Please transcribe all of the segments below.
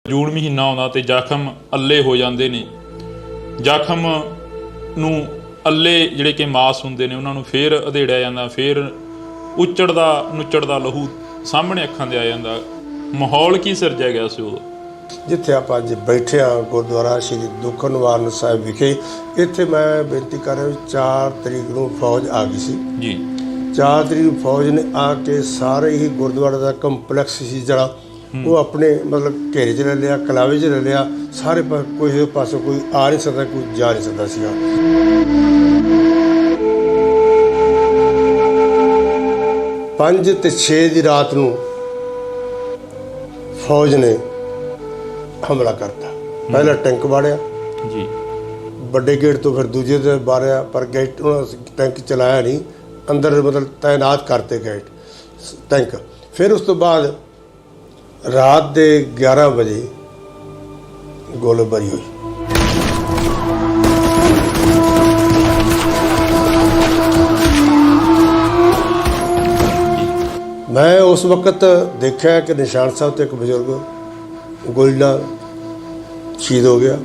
ਜੂਨ ਮਹੀਨਾ ਆਉਂਦਾ ਤੇ ਜ਼ਖਮ ਅੱਲੇ ਹੋ ਜਾਂਦੇ ਨੇ। ਜ਼ਖਮ ਨੂੰ ਅੱਲੇ ਜਿਹੜੇ ਕਿ ਮਾਸ ਹੁੰਦੇ ਨੇ ਉਹਨਾਂ ਨੂੰ ਫੇਰ ਅਧੇੜਿਆ ਜਾਂਦਾ, ਫੇਰ ਉੱਚੜਦਾ ਨੁੱਚੜਦਾ ਲਹੂ ਸਾਹਮਣੇ ਅੱਖਾਂ ਦੇ ਆ ਜਾਂਦਾ। ਮਾਹੌਲ ਕੀ ਸਿਰਜਿਆ ਗਿਆ ਸੀ ਉਦੋਂ? ਜਿੱਥੇ ਆਪਾਂ ਅੱਜ ਬੈਠੇ ਹਾਂ ਗੁਰਦੁਆਰਾ ਸ਼੍ਰੀ ਦੁੱਖ ਨਿਵਾਰਨ ਸਾਹਿਬ ਵਿਖੇ, ਇੱਥੇ ਮੈਂ ਬੇਨਤੀ ਕਰ ਰਿਹਾ 4 ਤਰੀਕ ਨੂੰ ਫੌਜ ਆ ਗਈ ਸੀ ਜੀ। 4 ਤਰੀਕ ਨੂੰ ਫੌਜ ਨੇ ਆ ਕੇ ਸਾਰੇ ਹੀ ਗੁਰਦੁਆਰਾ ਦਾ ਕੰਪਲੈਕਸ ਸੀ ਜਿਹੜਾ ਉਹ ਆਪਣੇ ਮਤਲਬ ਘੇਰੇ 'ਚ ਲੈ ਲਿਆ, ਕਲਾਵੇ 'ਚ ਲੈ ਲਿਆ। ਸਾਰੇ ਕੋਈ ਪਾਸੋਂ ਕੋਈ ਆ ਨਹੀਂ ਸਕਦਾ, ਕੋਈ ਜਾ ਨਹੀਂ ਸਕਦਾ ਸੀਗਾ। 5 ਤੇ 6 ਦੀ ਰਾਤ ਨੂੰ ਫੌਜ ਨੇ ਹਮਲਾ ਕਰਤਾ। ਪਹਿਲਾਂ ਟੈਂਕ ਵਾੜਿਆ ਜੀ, ਵੱਡੇ ਗੇਟ ਤੋਂ, ਫਿਰ ਦੂਜੇ ਤੇ ਵਾਰਿਆ, ਪਰ ਗੇਟ ਟੈਂਕ ਚਲਾਇਆ ਨਹੀਂ, ਅੰਦਰ ਮਤਲਬ ਤਾਇਨਾਤ ਕਰਤੇ ਗੇਟ ਟੈਂਕ। ਫਿਰ ਉਸ ਤੋਂ ਬਾਅਦ ਰਾਤ ਦੇ 11 ਵਜੇ ਗੋਲੀਬਾਰੀ ਹੋਈ। ਮੈਂ ਉਸ ਵਕਤ ਦੇਖਿਆ ਕਿ ਨਿਸ਼ਾਨ ਸਾਹਿਬ ਤੇ ਇੱਕ ਬਜ਼ੁਰਗ ਗੋਲੀ ਨਾਲ ਸ਼ਹੀਦ ਹੋ ਗਿਆ।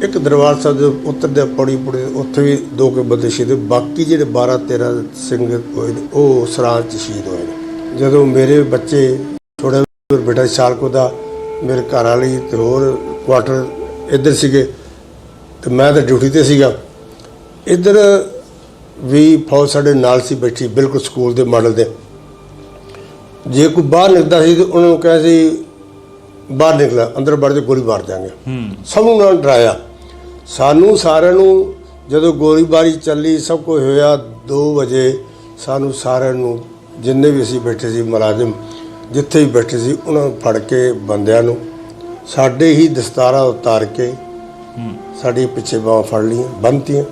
ਇੱਕ ਦਰਬਾਰ ਸਾਹਿਬ ਦੇ ਉੱਤਰ ਦੇ ਪੌੜੀ ਉੱਥੇ ਵੀ 2 ਬੰਦੇ ਸ਼ਹੀਦ। ਬਾਕੀ ਜਿਹੜੇ 12-13 ਸਿੰਘ ਹੋਏ ਨੇ ਉਹ ਸਰਾਂ 'ਚ ਸ਼ਹੀਦ ਹੋਏ ਨੇ। ਜਦੋਂ ਮੇਰੇ ਬੱਚੇ ਥੋੜ੍ਹਾ ਬੇਟਾ ਸਾਲਕੋ ਦਾ, ਮੇਰੇ ਘਰ ਵਾਲੀ ਤੇ ਹੋਰ ਕੁਆਟਰ ਇੱਧਰ ਸੀਗੇ ਤੇ ਮੈਂ ਤਾਂ ਡਿਊਟੀ 'ਤੇ ਸੀਗਾ। ਇੱਧਰ ਵੀ ਫੌਜ ਸਾਡੇ ਨਾਲ ਸੀ ਬੈਠੀ, ਬਿਲਕੁਲ ਸਕੂਲ ਦੇ ਮਾਡਲ ਦੇ। ਜੇ ਕੋਈ ਬਾਹਰ ਨਿਕਲਦਾ ਸੀ ਤਾਂ ਉਹਨਾਂ ਨੂੰ ਕਿਹਾ ਸੀ ਬਾਹਰ ਨਿਕਲਾ, ਅੰਦਰ ਵੜ ਕੇ ਗੋਲੀ ਮਾਰ ਦਿਆਂਗੇ। ਸਭ ਨੂੰ ਨਾਲ ਡਰਾਇਆ। ਸਾਨੂੰ ਸਾਰਿਆਂ ਨੂੰ ਜਦੋਂ ਗੋਲੀਬਾਰੀ ਚੱਲੀ, ਸਭ ਕੁਝ ਹੋਇਆ 2 ਵਜੇ, ਸਾਨੂੰ ਸਾਰਿਆਂ ਨੂੰ ਜਿੰਨੇ ਵੀ ਅਸੀਂ ਬੈਠੇ ਸੀ ਮੁਲਾਜ਼ਮ ਜਿੱਥੇ ਵੀ ਬੈਠੇ ਸੀ ਉਹਨਾਂ ਨੂੰ ਫੜ ਕੇ ਬੰਦਿਆਂ ਨੂੰ ਸਾਡੇ ਹੀ ਦਸਤਾਰਾਂ ਉਤਾਰ ਕੇ ਸਾਡੀ ਪਿੱਛੇ ਬਾਹਾਂ ਫੜ ਲਈਆਂ, ਬੰਨ੍ਹਤੀਆਂ,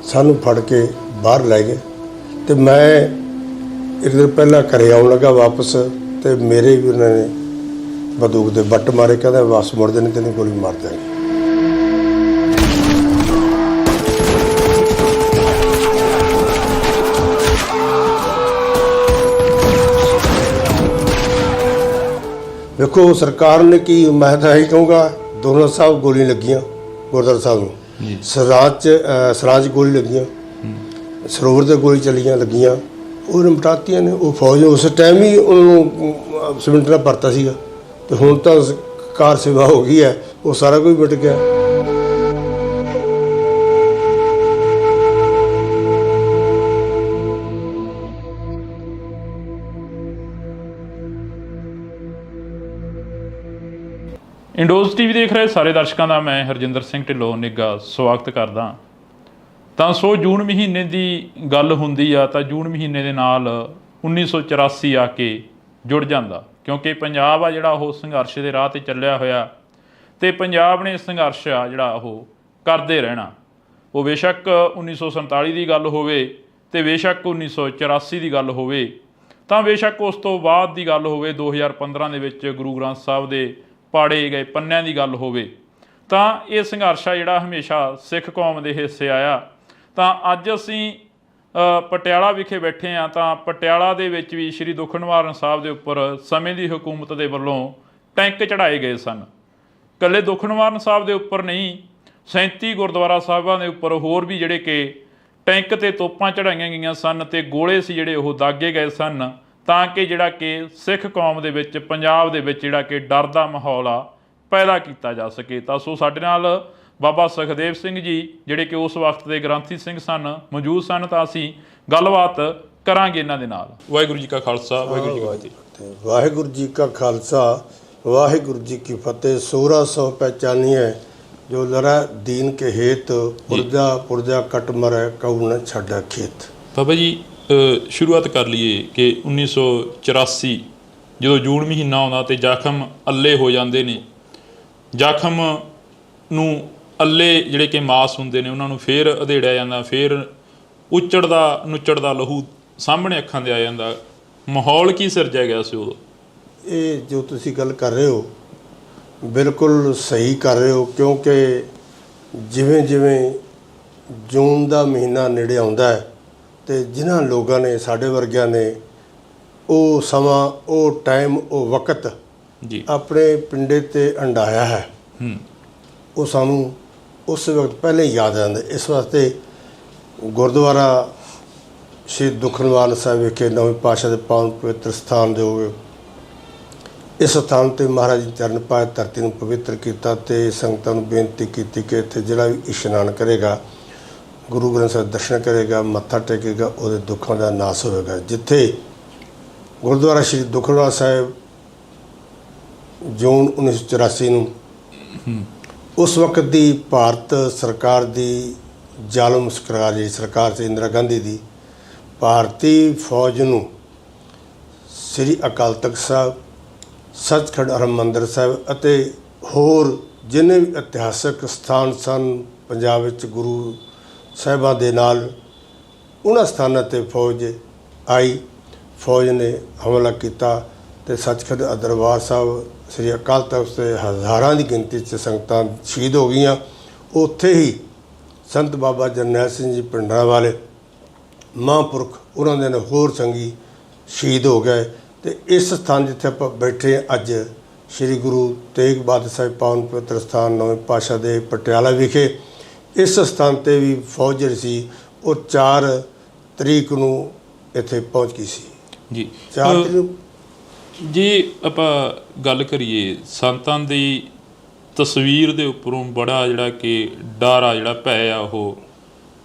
ਸਾਨੂੰ ਫੜ ਕੇ ਬਾਹਰ ਲੈ ਗਏ। ਅਤੇ ਮੈਂ ਇੱਕ ਦਿਨ ਪਹਿਲਾਂ ਘਰੇ ਆਉਣ ਲੱਗਾ ਵਾਪਸ, ਤੇ ਮੇਰੇ ਵੀ ਉਹਨਾਂ ਨੇ ਬੰਦੂਕ ਦੇ ਬੱਟ ਮਾਰੇ, ਕਹਿੰਦਾ ਵਾਪਸ ਮੁੜਦੇ ਨਹੀਂ ਤੈਨੂੰ ਗੋਲੀ ਮਾਰ ਦਿਆਂਗੇ। ਵੇਖੋ ਸਰਕਾਰ ਨੇ ਕੀ, ਮੈਂ ਤਾਂ ਇਹੀ ਕਹੂੰਗਾ ਦੋਨੋਂ ਸਾਹਿਬ ਗੋਲੀਆਂ ਲੱਗੀਆਂ ਗੁਰਦੁਆਰਾ ਸਾਹਿਬ ਨੂੰ। ਸਰਾਜ ਗੋਲੀ ਲੱਗੀਆਂ, ਸਰੋਵਰ 'ਤੇ ਗੋਲੀ ਚੱਲੀਆਂ ਲੱਗੀਆਂ, ਉਹ ਨਿਪਟਾਤੀਆਂ ਨੇ। ਉਹ ਫੌਜ ਉਸ ਟਾਈਮ ਹੀ ਉਹਨੂੰ ਸਿਮਿੰਟ ਨਾਲ ਭਰਤਾ ਸੀਗਾ, ਤੇ ਹੁਣ ਤਾਂ ਕਾਰ ਸੇਵਾ ਹੋ ਗਈ ਹੈ, ਉਹ ਸਾਰਾ ਕੁਝ ਮਿਟ ਗਿਆ। ਇੰਡੋਜ਼ ਟੀਵੀ ਦੇਖ ਰਹੇ ਸਾਰੇ ਦਰਸ਼ਕਾਂ ਦਾ ਮੈਂ ਹਰਜਿੰਦਰ ਸਿੰਘ ਢਿੱਲੋਂ ਨਿੱਘਾ ਸਵਾਗਤ ਕਰਦਾ। ਤਾਂ ਸੋ ਜੂਨ ਮਹੀਨੇ ਦੀ ਗੱਲ ਹੁੰਦੀ ਆ ਤਾਂ ਜੂਨ ਮਹੀਨੇ ਦੇ ਨਾਲ 1984 ਆ ਕੇ ਜੁੜ ਜਾਂਦਾ, ਕਿਉਂਕਿ ਪੰਜਾਬ ਆ ਜਿਹੜਾ ਉਹ ਸੰਘਰਸ਼ ਦੇ ਰਾਹ 'ਤੇ ਚੱਲਿਆ ਹੋਇਆ, ਅਤੇ ਪੰਜਾਬ ਨੇ ਸੰਘਰਸ਼ ਆ ਜਿਹੜਾ ਉਹ ਕਰਦੇ ਰਹਿਣਾ। ਉਹ ਬੇਸ਼ੱਕ 1947 ਦੀ ਗੱਲ ਹੋਵੇ ਅਤੇ ਬੇਸ਼ੱਕ 1984 ਦੀ ਗੱਲ ਹੋਵੇ, ਤਾਂ ਬੇਸ਼ੱਕ ਉਸ ਤੋਂ ਬਾਅਦ ਦੀ ਗੱਲ ਹੋਵੇ 2015 ਦੇ ਵਿੱਚ ਗੁਰੂ ਗ੍ਰੰਥ ਸਾਹਿਬ ਦੇ ਪਾੜੇ ਗਏ ਪੰਨਿਆਂ ਦੀ ਗੱਲ ਹੋਵੇ, ਤਾਂ ਇਹ ਸੰਘਰਸ਼ ਆ ਜਿਹੜਾ ਹਮੇਸ਼ਾ ਸਿੱਖ ਕੌਮ ਦੇ ਹਿੱਸੇ ਆਇਆ। ਤਾਂ ਅੱਜ ਅਸੀਂ ਪਟਿਆਲਾ ਵਿਖੇ ਬੈਠੇ ਹਾਂ, ਤਾਂ ਪਟਿਆਲਾ ਦੇ ਵਿੱਚ ਵੀ ਸ਼੍ਰੀ ਦੁੱਖ ਨਿਵਾਰਨ ਸਾਹਿਬ ਦੇ ਉੱਪਰ ਸਮੇਂ ਦੀ ਹਕੂਮਤ ਦੇ ਵੱਲੋਂ ਟੈਂਕ ਚੜ੍ਹਾਏ ਗਏ ਸਨ। ਇਕੱਲੇ ਦੁੱਖ ਨਿਵਾਰਨ ਸਾਹਿਬ ਦੇ ਉੱਪਰ ਨਹੀਂ, 37 ਗੁਰਦੁਆਰਾ ਸਾਹਿਬਾਂ ਦੇ ਉੱਪਰ ਹੋਰ ਵੀ ਜਿਹੜੇ ਕਿ ਟੈਂਕ 'ਤੇ ਤੋਪਾਂ ਚੜ੍ਹਾਈਆਂ ਗਈਆਂ ਸਨ, ਅਤੇ ਗੋਲੇ ਸੀ ਜਿਹੜੇ ਉਹ ਦਾਗੇ ਗਏ ਸਨ, ਤਾਂ ਕਿ ਜਿਹੜਾ ਕਿ ਸਿੱਖ ਕੌਮ ਦੇ ਵਿੱਚ, ਪੰਜਾਬ ਦੇ ਵਿੱਚ ਜਿਹੜਾ ਕਿ ਡਰ ਦਾ ਮਾਹੌਲ ਆ ਪੈਦਾ ਕੀਤਾ ਜਾ ਸਕੇ। ਤਾਂ ਸੋ ਸਾਡੇ ਨਾਲ ਬਾਬਾ ਸੁਖਦੇਵ ਸਿੰਘ ਜੀ ਜਿਹੜੇ ਕਿ ਉਸ ਵਕਤ ਦੇ ਗ੍ਰੰਥੀ ਸਿੰਘ ਸਨ ਮੌਜੂਦ ਸਨ, ਤਾਂ ਅਸੀਂ ਗੱਲਬਾਤ ਕਰਾਂਗੇ ਇਹਨਾਂ ਦੇ ਨਾਲ। ਵਾਹਿਗੁਰੂ ਜੀ ਕਾ ਖਾਲਸਾ, ਵਾਹਿਗੁਰੂ ਜੀ ਕੀ ਫਤਿਹ। ਵਾਹਿਗੁਰੂ ਜੀ ਕਾ ਖਾਲਸਾ, ਵਾਹਿਗੁਰੂ ਜੀ ਕੀ ਫਤਿਹ। 1600 ਪਹਿਚਾਨੀਏ ਜੋ ਲੜਾ ਦੀਨ ਕੇ ਹੇਤ, ਪੁਰਜਾ ਪੁਰਜਾ ਕਟ ਮਰੈ ਕਉ ਨ ਛੱਡਾ ਖੇਤ। ਬਾਬਾ ਜੀ ਸ਼ੁਰੂਆਤ ਕਰ ਲਈਏ ਕਿ 1984 ਜਦੋਂ ਜੂਨ ਮਹੀਨਾ ਆਉਂਦਾ ਤੇ ਜ਼ਖਮ ਅੱਲੇ ਹੋ ਜਾਂਦੇ ਨੇ। ਜ਼ਖਮ ਨੂੰ ਅੱਲੇ ਜਿਹੜੇ ਕਿ ਮਾਸ ਹੁੰਦੇ ਨੇ ਉਹਨਾਂ ਨੂੰ ਫੇਰ ਅਧੇੜਿਆ ਜਾਂਦਾ, ਫੇਰ ਉੱਚੜਦਾ ਨੁੱਚੜਦਾ ਲਹੂ ਸਾਹਮਣੇ ਅੱਖਾਂ ਦੇ ਆ ਜਾਂਦਾ। ਮਾਹੌਲ ਕੀ ਸਿਰਜਿਆ ਗਿਆ ਸੀ ਉਦੋਂ? ਇਹ ਜੋ ਤੁਸੀਂ ਗੱਲ ਕਰ ਰਹੇ ਹੋ ਬਿਲਕੁਲ ਸਹੀ ਕਰ ਰਹੇ ਹੋ, ਕਿਉਂਕਿ ਜਿਵੇਂ ਜਿਵੇਂ ਜੂਨ ਦਾ ਮਹੀਨਾ ਨੇੜੇ ਆਉਂਦਾ ਹੈ ਅਤੇ ਜਿਨ੍ਹਾਂ ਲੋਕਾਂ ਨੇ, ਸਾਡੇ ਵਰਗਿਆਂ ਨੇ, ਉਹ ਸਮਾਂ, ਉਹ ਟਾਈਮ, ਉਹ ਵਕਤ ਜੀ ਆਪਣੇ ਪਿੰਡੇ ਤੇ ਅੰਡਾਇਆ ਹੈ ਉਹ ਸਾਨੂੰ ਉਸ ਵਕਤ ਪਹਿਲੇ ਹੀ ਯਾਦ ਆਉਂਦਾ। ਇਸ ਵਾਸਤੇ ਗੁਰਦੁਆਰਾ ਸ਼੍ਰੀ ਦੁਖਨਿਵਾਰਨ ਸਾਹਿਬ ਵਿਖੇ ਨਵੇਂ ਪਾਤਸ਼ਾਹ ਦੇ ਪਾਵਨ ਪਵਿੱਤਰ ਸਥਾਨ ਦੇ ਹੋਏ ਇਸ ਸਥਾਨ 'ਤੇ ਮਹਾਰਾਜ ਜੀ ਚਰਨ ਪਾਏ ਧਰਤੀ ਨੂੰ ਪਵਿੱਤਰ ਕੀਤਾ ਅਤੇ ਸੰਗਤਾਂ ਨੂੰ ਬੇਨਤੀ ਕੀਤੀ ਕਿ ਇੱਥੇ ਜਿਹੜਾ ਵੀ ਇਸ਼ਨਾਨ ਕਰੇਗਾ, ਗੁਰੂ ਗ੍ਰੰਥ ਸਾਹਿਬ ਦਰਸ਼ਨ ਕਰੇਗਾ, ਮੱਥਾ ਟੇਕੇਗਾ, ਉਹਦੇ ਦੁੱਖਾਂ ਦਾ ਨਾਸ ਹੋਵੇਗਾ। ਜਿੱਥੇ ਗੁਰਦੁਆਰਾ ਸ਼੍ਰੀ ਦੁਖਨਿਵਾਰਨ ਸਾਹਿਬ ਜੂਨ 1984 ਨੂੰ ਉਸ ਵਕਤ ਦੀ ਭਾਰਤ ਸਰਕਾਰ ਦੀ ਜ਼ਾਲਮ ਸਰਕਾਰ, ਜਿਹੜੀ ਸਰਕਾਰ ਸੀ ਇੰਦਰਾ ਗਾਂਧੀ ਦੀ, ਭਾਰਤੀ ਫੌਜ ਨੂੰ ਸ੍ਰੀ ਅਕਾਲ ਤਖਤ ਸਾਹਿਬ, ਸੱਚਖੰਡ ਹਰਿਮੰਦਰ ਸਾਹਿਬ ਅਤੇ ਹੋਰ ਜਿੰਨੇ ਵੀ ਇਤਿਹਾਸਕ ਸਥਾਨ ਸਨ ਪੰਜਾਬ ਵਿੱਚ ਗੁਰੂ ਸਾਹਿਬਾਂ ਦੇ ਨਾਲ, ਉਹਨਾਂ ਸਥਾਨਾਂ 'ਤੇ ਫੌਜ ਆਈ। ਫੌਜ ਨੇ ਹਮਲਾ ਕੀਤਾ ਅਤੇ ਸੱਚਖੰਡ ਦਰਬਾਰ ਸਾਹਿਬ ਸ੍ਰੀ ਅਕਾਲ ਤਖਤ 'ਤੇ ਹਜ਼ਾਰਾਂ ਦੀ ਗਿਣਤੀ 'ਚ ਸੰਗਤਾਂ ਸ਼ਹੀਦ ਹੋ ਗਈਆਂ। ਉੱਥੇ ਹੀ ਸੰਤ ਬਾਬਾ ਜਰਨੈਲ ਸਿੰਘ ਜੀ ਭਿੰਡਰਾਂ ਵਾਲੇ ਮਹਾਂਪੁਰਖ, ਉਹਨਾਂ ਦੇ ਨਾਲ ਹੋਰ ਸੰਗੀ ਸ਼ਹੀਦ ਹੋ ਗਏ। ਅਤੇ ਇਸ ਸਥਾਨ ਜਿੱਥੇ ਆਪਾਂ ਬੈਠੇ ਹਾਂ ਅੱਜ, ਸ਼੍ਰੀ ਗੁਰੂ ਤੇਗ ਬਹਾਦਰ ਸਾਹਿਬ ਪਾਵਨ ਪਵਿੱਤਰ ਸਥਾਨ ਨਵੇਂ ਪਾਤਸ਼ਾਹ ਦੇ ਪਟਿਆਲਾ ਵਿਖੇ, ਇਸ ਸਥਾਨ 'ਤੇ ਵੀ ਫੌਜ ਜਿਹੜੀ ਸੀ ਉਹ 4 ਤਰੀਕ ਨੂੰ ਇੱਥੇ ਪਹੁੰਚ ਗਈ ਸੀ ਜੀ। 4 ਤਰੀਕ ਨੂੰ ਜੇ ਆਪਾਂ ਗੱਲ ਕਰੀਏ ਸੰਤਾਂ ਦੀ ਤਸਵੀਰ ਦੇ ਉੱਪਰੋਂ ਬੜਾ ਜਿਹੜਾ ਕਿ ਡਰ ਆ, ਜਿਹੜਾ ਭੈ ਆ, ਉਹ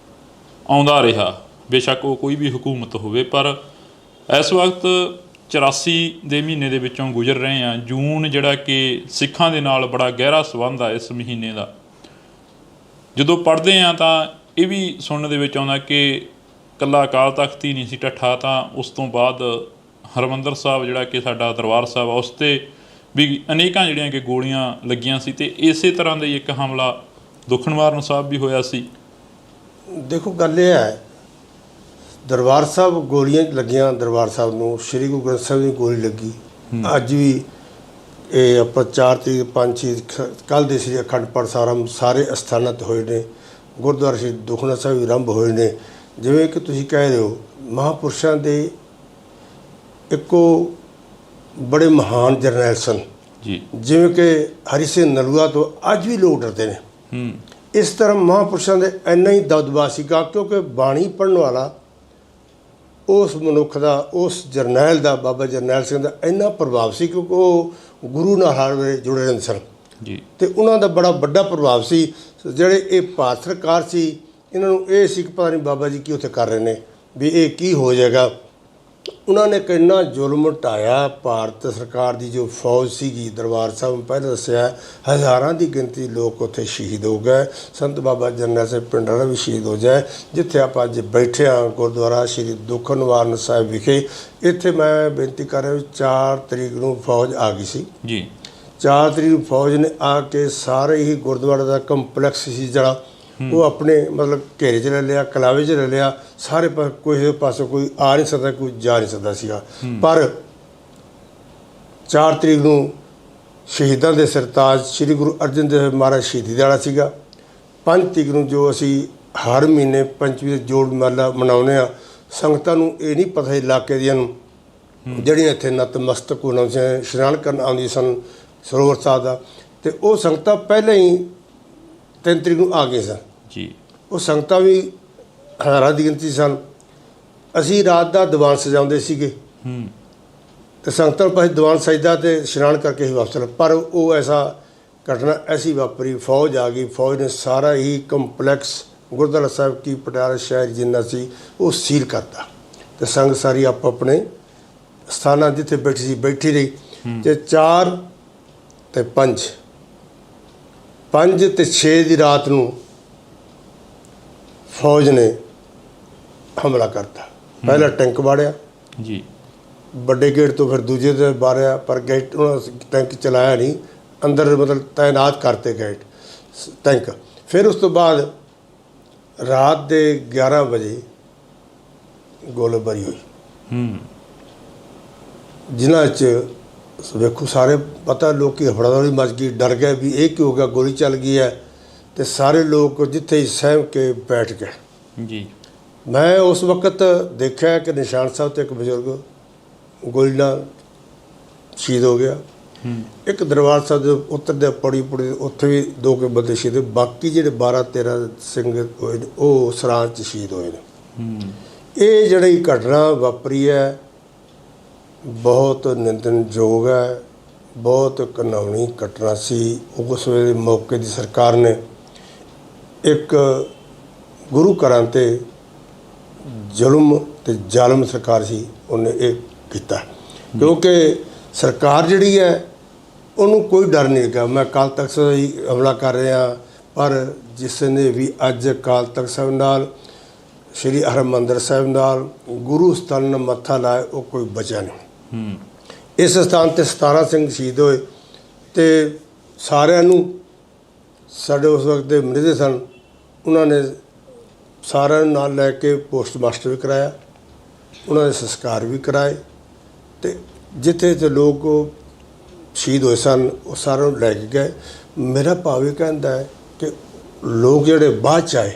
ਆਉਂਦਾ ਰਿਹਾ। ਬੇਸ਼ੱਕ ਉਹ ਕੋਈ ਵੀ ਹਕੂਮਤ ਹੋਵੇ, ਪਰ ਇਸ ਵਕਤ 84 ਦੇ ਮਹੀਨੇ ਦੇ ਵਿੱਚੋਂ ਗੁਜ਼ਰ ਰਹੇ ਹਾਂ। ਜੂਨ ਜਿਹੜਾ ਕਿ ਸਿੱਖਾਂ ਦੇ ਨਾਲ ਬੜਾ ਗਹਿਰਾ ਸੰਬੰਧ ਆ ਇਸ ਮਹੀਨੇ ਦਾ। ਜਦੋਂ ਪੜ੍ਹਦੇ ਹਾਂ ਤਾਂ ਇਹ ਵੀ ਸੁਣਨ ਦੇ ਵਿੱਚ ਆਉਂਦਾ ਕਿ ਇਕੱਲਾ ਅਕਾਲ ਤਖਤ ਹੀ ਨਹੀਂ ਸੀ ਢੱਠਾ, ਤਾਂ ਉਸ ਤੋਂ ਬਾਅਦ ਹਰਿਮੰਦਰ ਸਾਹਿਬ ਜਿਹੜਾ ਕਿ ਸਾਡਾ ਦਰਬਾਰ ਸਾਹਿਬ ਆ, ਉਸ 'ਤੇ ਵੀ ਅਨੇਕਾਂ ਜਿਹੜੀਆਂ ਕਿ ਗੋਲੀਆਂ ਲੱਗੀਆਂ ਸੀ। ਅਤੇ ਇਸੇ ਤਰ੍ਹਾਂ ਦਾ ਹੀ ਇੱਕ ਹਮਲਾ ਦੁਖਨਿਵਾਰਨ ਸਾਹਿਬ ਵੀ ਹੋਇਆ ਸੀ। ਦੇਖੋ ਗੱਲ ਇਹ ਹੈ, ਦਰਬਾਰ ਸਾਹਿਬ ਗੋਲੀਆਂ ਲੱਗੀਆਂ, ਦਰਬਾਰ ਸਾਹਿਬ ਨੂੰ ਸ਼੍ਰੀ ਗੁਰੂ ਗ੍ਰੰਥ ਸਾਹਿਬ ਦੀ ਗੋਲੀ ਲੱਗੀ। ਅੱਜ ਵੀ ਇਹ ਆਪਾਂ 4 ਤਰੀਕ 5 ਕੱਲ੍ਹ ਦੇ ਸ੍ਰੀ ਅਖੰਡ ਪਾਠ ਸਾਰੰਭ ਸਾਰੇ ਅਸਥਾਨਾਂ 'ਤੇ ਹੋਏ ਨੇ। ਗੁਰਦੁਆਰਾ ਸ਼੍ਰੀ ਦੁਖਨਾ ਸਾਹਿਬ ਵੀ ਆਰੰਭ ਹੋਏ ਨੇ। ਜਿਵੇਂ ਕਿ ਤੁਸੀਂ ਕਹਿ ਰਹੇ ਹੋ, ਮਹਾਂਪੁਰਸ਼ਾਂ ਦੇ ਇੱਕੋ ਬੜੇ ਮਹਾਨ ਜਰਨੈਲ ਸਨ ਜੀ, ਜਿਵੇਂ ਕਿ ਹਰੀ ਸਿੰਘ ਨਲੂਆ ਤੋਂ ਅੱਜ ਵੀ ਲੋਕ ਡਰਦੇ ਨੇ। ਇਸ ਤਰ੍ਹਾਂ ਮਹਾਂਪੁਰਸ਼ਾਂ ਦੇ ਇੰਨਾ ਹੀ ਦਬਦਬਾ ਸੀਗਾ, ਕਿਉਂਕਿ ਬਾਣੀ ਪੜ੍ਹਨ ਵਾਲਾ ਉਸ ਮਨੁੱਖ ਦਾ, ਉਸ ਜਰਨੈਲ ਦਾ, ਬਾਬਾ ਜਰਨੈਲ ਸਿੰਘ ਦਾ ਇੰਨਾ ਪ੍ਰਭਾਵ ਸੀ, ਕਿਉਂਕਿ ਉਹ ਗੁਰੂ ਨਾਲ ਹਰ ਵੇਲੇ ਜੁੜੇ ਰਹਿੰਦੇ ਸਨ ਜੀ। ਅਤੇ ਉਹਨਾਂ ਦਾ ਬੜਾ ਵੱਡਾ ਪ੍ਰਭਾਵ ਸੀ। ਜਿਹੜੇ ਇਹ ਭਾਰਤ ਸਰਕਾਰ ਸੀ, ਇਹਨਾਂ ਨੂੰ ਇਹ ਸੀ ਕਿ ਪਤਾ ਨਹੀਂ ਬਾਬਾ ਜੀ ਕੀ ਉੱਥੇ ਕਰ ਰਹੇ ਨੇ, ਵੀ ਇਹ ਕੀ ਹੋ ਜਾਏਗਾ। ਉਹਨਾਂ ਨੇ ਕਿੰਨਾ ਜ਼ੁਲਮ ਢਾਇਆ। ਭਾਰਤ ਸਰਕਾਰ ਦੀ ਜੋ ਫੌਜ ਸੀਗੀ, ਦਰਬਾਰ ਸਾਹਿਬ ਨੂੰ ਪਹਿਲਾਂ ਦੱਸਿਆ, ਹਜ਼ਾਰਾਂ ਦੀ ਗਿਣਤੀ ਲੋਕ ਉੱਥੇ ਸ਼ਹੀਦ ਹੋ ਗਏ। ਸੰਤ ਬਾਬਾ ਜਰਨੈਲ ਸਿੰਘ ਭਿੰਡਰਾਂ ਵੀ ਸ਼ਹੀਦ ਹੋ ਜਾਏ। ਜਿੱਥੇ ਆਪਾਂ ਅੱਜ ਬੈਠੇ ਹਾਂ ਗੁਰਦੁਆਰਾ ਸ਼੍ਰੀ ਦੁਖਨਿਵਾਰਨ ਸਾਹਿਬ ਵਿਖੇ, ਇੱਥੇ ਮੈਂ ਬੇਨਤੀ ਕਰ ਰਿਹਾ, 4 ਤਰੀਕ ਨੂੰ ਫੌਜ ਆ ਗਈ ਸੀ ਜੀ। 4 ਤਰੀਕ ਨੂੰ ਫੌਜ ਨੇ ਆ ਕੇ ਸਾਰੇ ਹੀ ਗੁਰਦੁਆਰਾ ਦਾ ਕੰਪਲੈਕਸ ਸੀ ਜਿਹੜਾ, ਉਹ ਆਪਣੇ ਮਤਲਬ ਘੇਰੇ 'ਚ ਲੈ ਲਿਆ, ਕਲਾਵੇ 'ਚ ਲੈ ਲਿਆ। ਸਾਰੇ ਕਿਸੇ ਪਾਸੋਂ ਕੋਈ ਆ ਨਹੀਂ ਸਕਦਾ, ਕੋਈ ਜਾ ਨਹੀਂ ਸਕਦਾ ਸੀਗਾ। ਪਰ 4 ਤਰੀਕ ਨੂੰ ਸ਼ਹੀਦਾਂ ਦੇ ਸਰਤਾਜ ਸ਼੍ਰੀ ਗੁਰੂ ਅਰਜਨ ਦੇਵ ਮਹਾਰਾਜ ਸ਼ਹੀਦੀ ਦਿਹਾੜਾ ਸੀਗਾ। 5 ਤਰੀਕ ਨੂੰ ਜੋ ਅਸੀਂ ਹਰ ਮਹੀਨੇ ਪੰਚਮੀ ਦੇ ਜੋੜ ਮੇਲਾ ਮਨਾਉਂਦੇ ਹਾਂ, ਸੰਗਤਾਂ ਨੂੰ ਇਹ ਨਹੀਂ ਪਤਾ ਇਲਾਕੇ ਦੀਆਂ ਨੂੰ, ਜਿਹੜੀਆਂ ਇੱਥੇ ਨਤਮਸਤਕ ਹੋਣਾ ਸੀ, ਇਸ਼ਨਾਨ ਕਰਨ ਆਉਂਦੀਆਂ ਸਨ ਸਰੋਵਰ ਸਾਹਿਬ ਦਾ, ਅਤੇ ਉਹ ਸੰਗਤਾਂ ਪਹਿਲਾਂ ਹੀ 3 ਤਰੀਕ ਨੂੰ ਆ ਗਏ ਸਨ ਜੀ। ਉਹ ਸੰਗਤਾਂ ਵੀ ਹਜ਼ਾਰਾਂ ਦੀ ਗਿਣਤੀ ਸਨ। ਅਸੀਂ ਰਾਤ ਦਾ ਦੀਵਾਨ ਸਜਾਉਂਦੇ ਸੀਗੇ ਅਤੇ ਸੰਗਤਾਂ ਨੂੰ ਪਾਸੇ ਦੀਵਾਨ ਸਜਦਾ ਅਤੇ ਇਸ਼ਨਾਨ ਕਰਕੇ ਹੀ ਵਾਪਸ। ਪਰ ਉਹ ਐਸਾ ਘਟਨਾ ਐਸੀ ਵਾਪਰੀ, ਫੌਜ ਆ ਗਈ। ਫੌਜ ਨੇ ਸਾਰਾ ਹੀ ਕੰਪਲੈਕਸ ਗੁਰਦੁਆਰਾ ਸਾਹਿਬ ਕੀ ਪਟਿਆਲਾ ਸ਼ਹਿਰ ਜਿੰਨਾ ਸੀ ਉਹ ਸੀਲ ਕਰਤਾ, ਅਤੇ ਸੰਗਤ ਸਾਰੀ ਆਪੋ ਆਪਣੇ ਸਥਾਨਾਂ ਜਿੱਥੇ ਬੈਠੀ ਸੀ ਬੈਠੀ ਰਹੀ। ਅਤੇ 4 ਅਤੇ 5 ਅਤੇ 6 ਦੀ ਰਾਤ ਨੂੰ ਫੌਜ ਨੇ ਹਮਲਾ ਕਰਤਾ। ਪਹਿਲਾਂ ਟੈਂਕ ਵਾੜਿਆ ਜੀ, ਵੱਡੇ ਗੇਟ ਤੋਂ, ਫਿਰ ਦੂਜੇ 'ਤੇ ਬਾਰਿਆ, ਪਰ ਗੇਟ ਉਹਨਾਂ ਟੈਂਕ ਚਲਾਇਆ ਨਹੀਂ, ਅੰਦਰ ਮਤਲਬ ਤਾਇਨਾਤ ਕਰਤੇ ਗੇਟ ਟੈਂਕ। ਫਿਰ ਉਸ ਤੋਂ ਬਾਅਦ ਰਾਤ ਦੇ 11 ਵਜੇ ਗੋਲੀਬਾਰੀ ਹੋਈ, ਜਿਨ੍ਹਾਂ 'ਚ ਵੇਖੋ ਸਾਰੇ ਪਤਾ, ਲੋਕ ਹੜਬੜੀ ਮਚ ਗਈ, ਡਰ ਗਏ ਵੀ ਇਹ ਕੀ ਹੋ ਗਿਆ, ਗੋਲੀ ਚੱਲ ਗਈ ਹੈ। ਅਤੇ ਸਾਰੇ ਲੋਕ ਜਿੱਥੇ ਹੀ ਸਹਿਮ ਕੇ ਬੈਠ ਗਏ ਜੀ। ਮੈਂ ਉਸ ਵਕਤ ਦੇਖਿਆ ਕਿ ਨਿਸ਼ਾਨ ਸਾਹਿਬ 'ਤੇ ਇੱਕ ਬਜ਼ੁਰਗ ਗੋਲੀ ਨਾਲ ਸ਼ਹੀਦ ਹੋ ਗਿਆ। ਇੱਕ ਦਰਬਾਰ ਸਾਹਿਬ ਦੇ ਉੱਤਰਦੇ ਪੌੜੀ ਪੁੜੀ ਉੱਥੇ ਵੀ 2 ਕੇ ਬੰਦੇ ਸ਼ਹੀਦ ਹੋਏ। ਬਾਕੀ ਜਿਹੜੇ 12-13 ਸਿੰਘ ਹੋਏ ਨੇ ਉਹ ਸਰਾਂ 'ਚ ਸ਼ਹੀਦ ਹੋਏ ਨੇ। ਇਹ ਜਿਹੜੀ ਘਟਨਾ ਵਾਪਰੀ ਹੈ ਬਹੁਤ ਨਿੰਦਣਯੋਗ ਹੈ, ਬਹੁਤ ਘਿਨਾਉਣੀ ਘਟਨਾ ਸੀ। ਉਸ ਵੇਲੇ ਮੌਕੇ ਦੀ ਸਰਕਾਰ ਨੇ ਇੱਕ ਗੁਰੂ ਘਰਾਂ 'ਤੇ ਜ਼ੁਲਮ ਤੇ ਜ਼ਾਲਮ ਸਰਕਾਰ ਸੀ, ਉਹਨੇ ਇਹ ਕੀਤਾ ਕਿਉਂਕਿ ਸਰਕਾਰ ਜਿਹੜੀ ਹੈ ਉਹਨੂੰ ਕੋਈ ਡਰ ਨਹੀਂ ਲੱਗਾ। ਮੈਂ ਅਕਾਲ ਤਖਤ ਸਾਹਿਬ ਹੀ ਹਮਲਾ ਕਰ ਰਿਹਾ, ਪਰ ਜਿਸ ਨੇ ਵੀ ਅੱਜ ਅਕਾਲ ਤਖਤ ਸਾਹਿਬ ਨਾਲ, ਸ਼੍ਰੀ ਹਰਿਮੰਦਰ ਸਾਹਿਬ ਨਾਲ, ਗੁਰੂ ਸਥਾਨ ਨਾਲ ਮੱਥਾ ਲਾਇਆ, ਉਹ ਕੋਈ ਬਚਿਆ ਨਹੀਂ। ਇਸ ਸਥਾਨ 'ਤੇ 17 ਸਿੰਘ ਸ਼ਹੀਦ ਹੋਏ ਅਤੇ ਸਾਰਿਆਂ ਨੂੰ ਸਾਡੇ ਉਸ ਵਕਤ ਦੇ ਮ੍ਰਿਤਕ ਸਨ, ਉਹਨਾਂ ਨੇ ਸਾਰਿਆਂ ਨੂੰ ਨਾਲ ਲੈ ਕੇ ਪੋਸਟਮਾਸਟਰ ਵੀ ਕਰਾਇਆ, ਉਹਨਾਂ ਦੇ ਸੰਸਕਾਰ ਵੀ ਕਰਾਏ ਅਤੇ ਜਿੱਥੇ ਜਿੱਥੇ ਲੋਕ ਸ਼ਹੀਦ ਹੋਏ ਸਨ ਉਹ ਸਾਰਿਆਂ ਨੂੰ ਲੈ ਕੇ ਗਏ। ਮੇਰਾ ਭਾਵ ਇਹ ਕਹਿੰਦਾ ਹੈ ਕਿ ਲੋਕ ਜਿਹੜੇ ਬਾਅਦ 'ਚ ਆਏ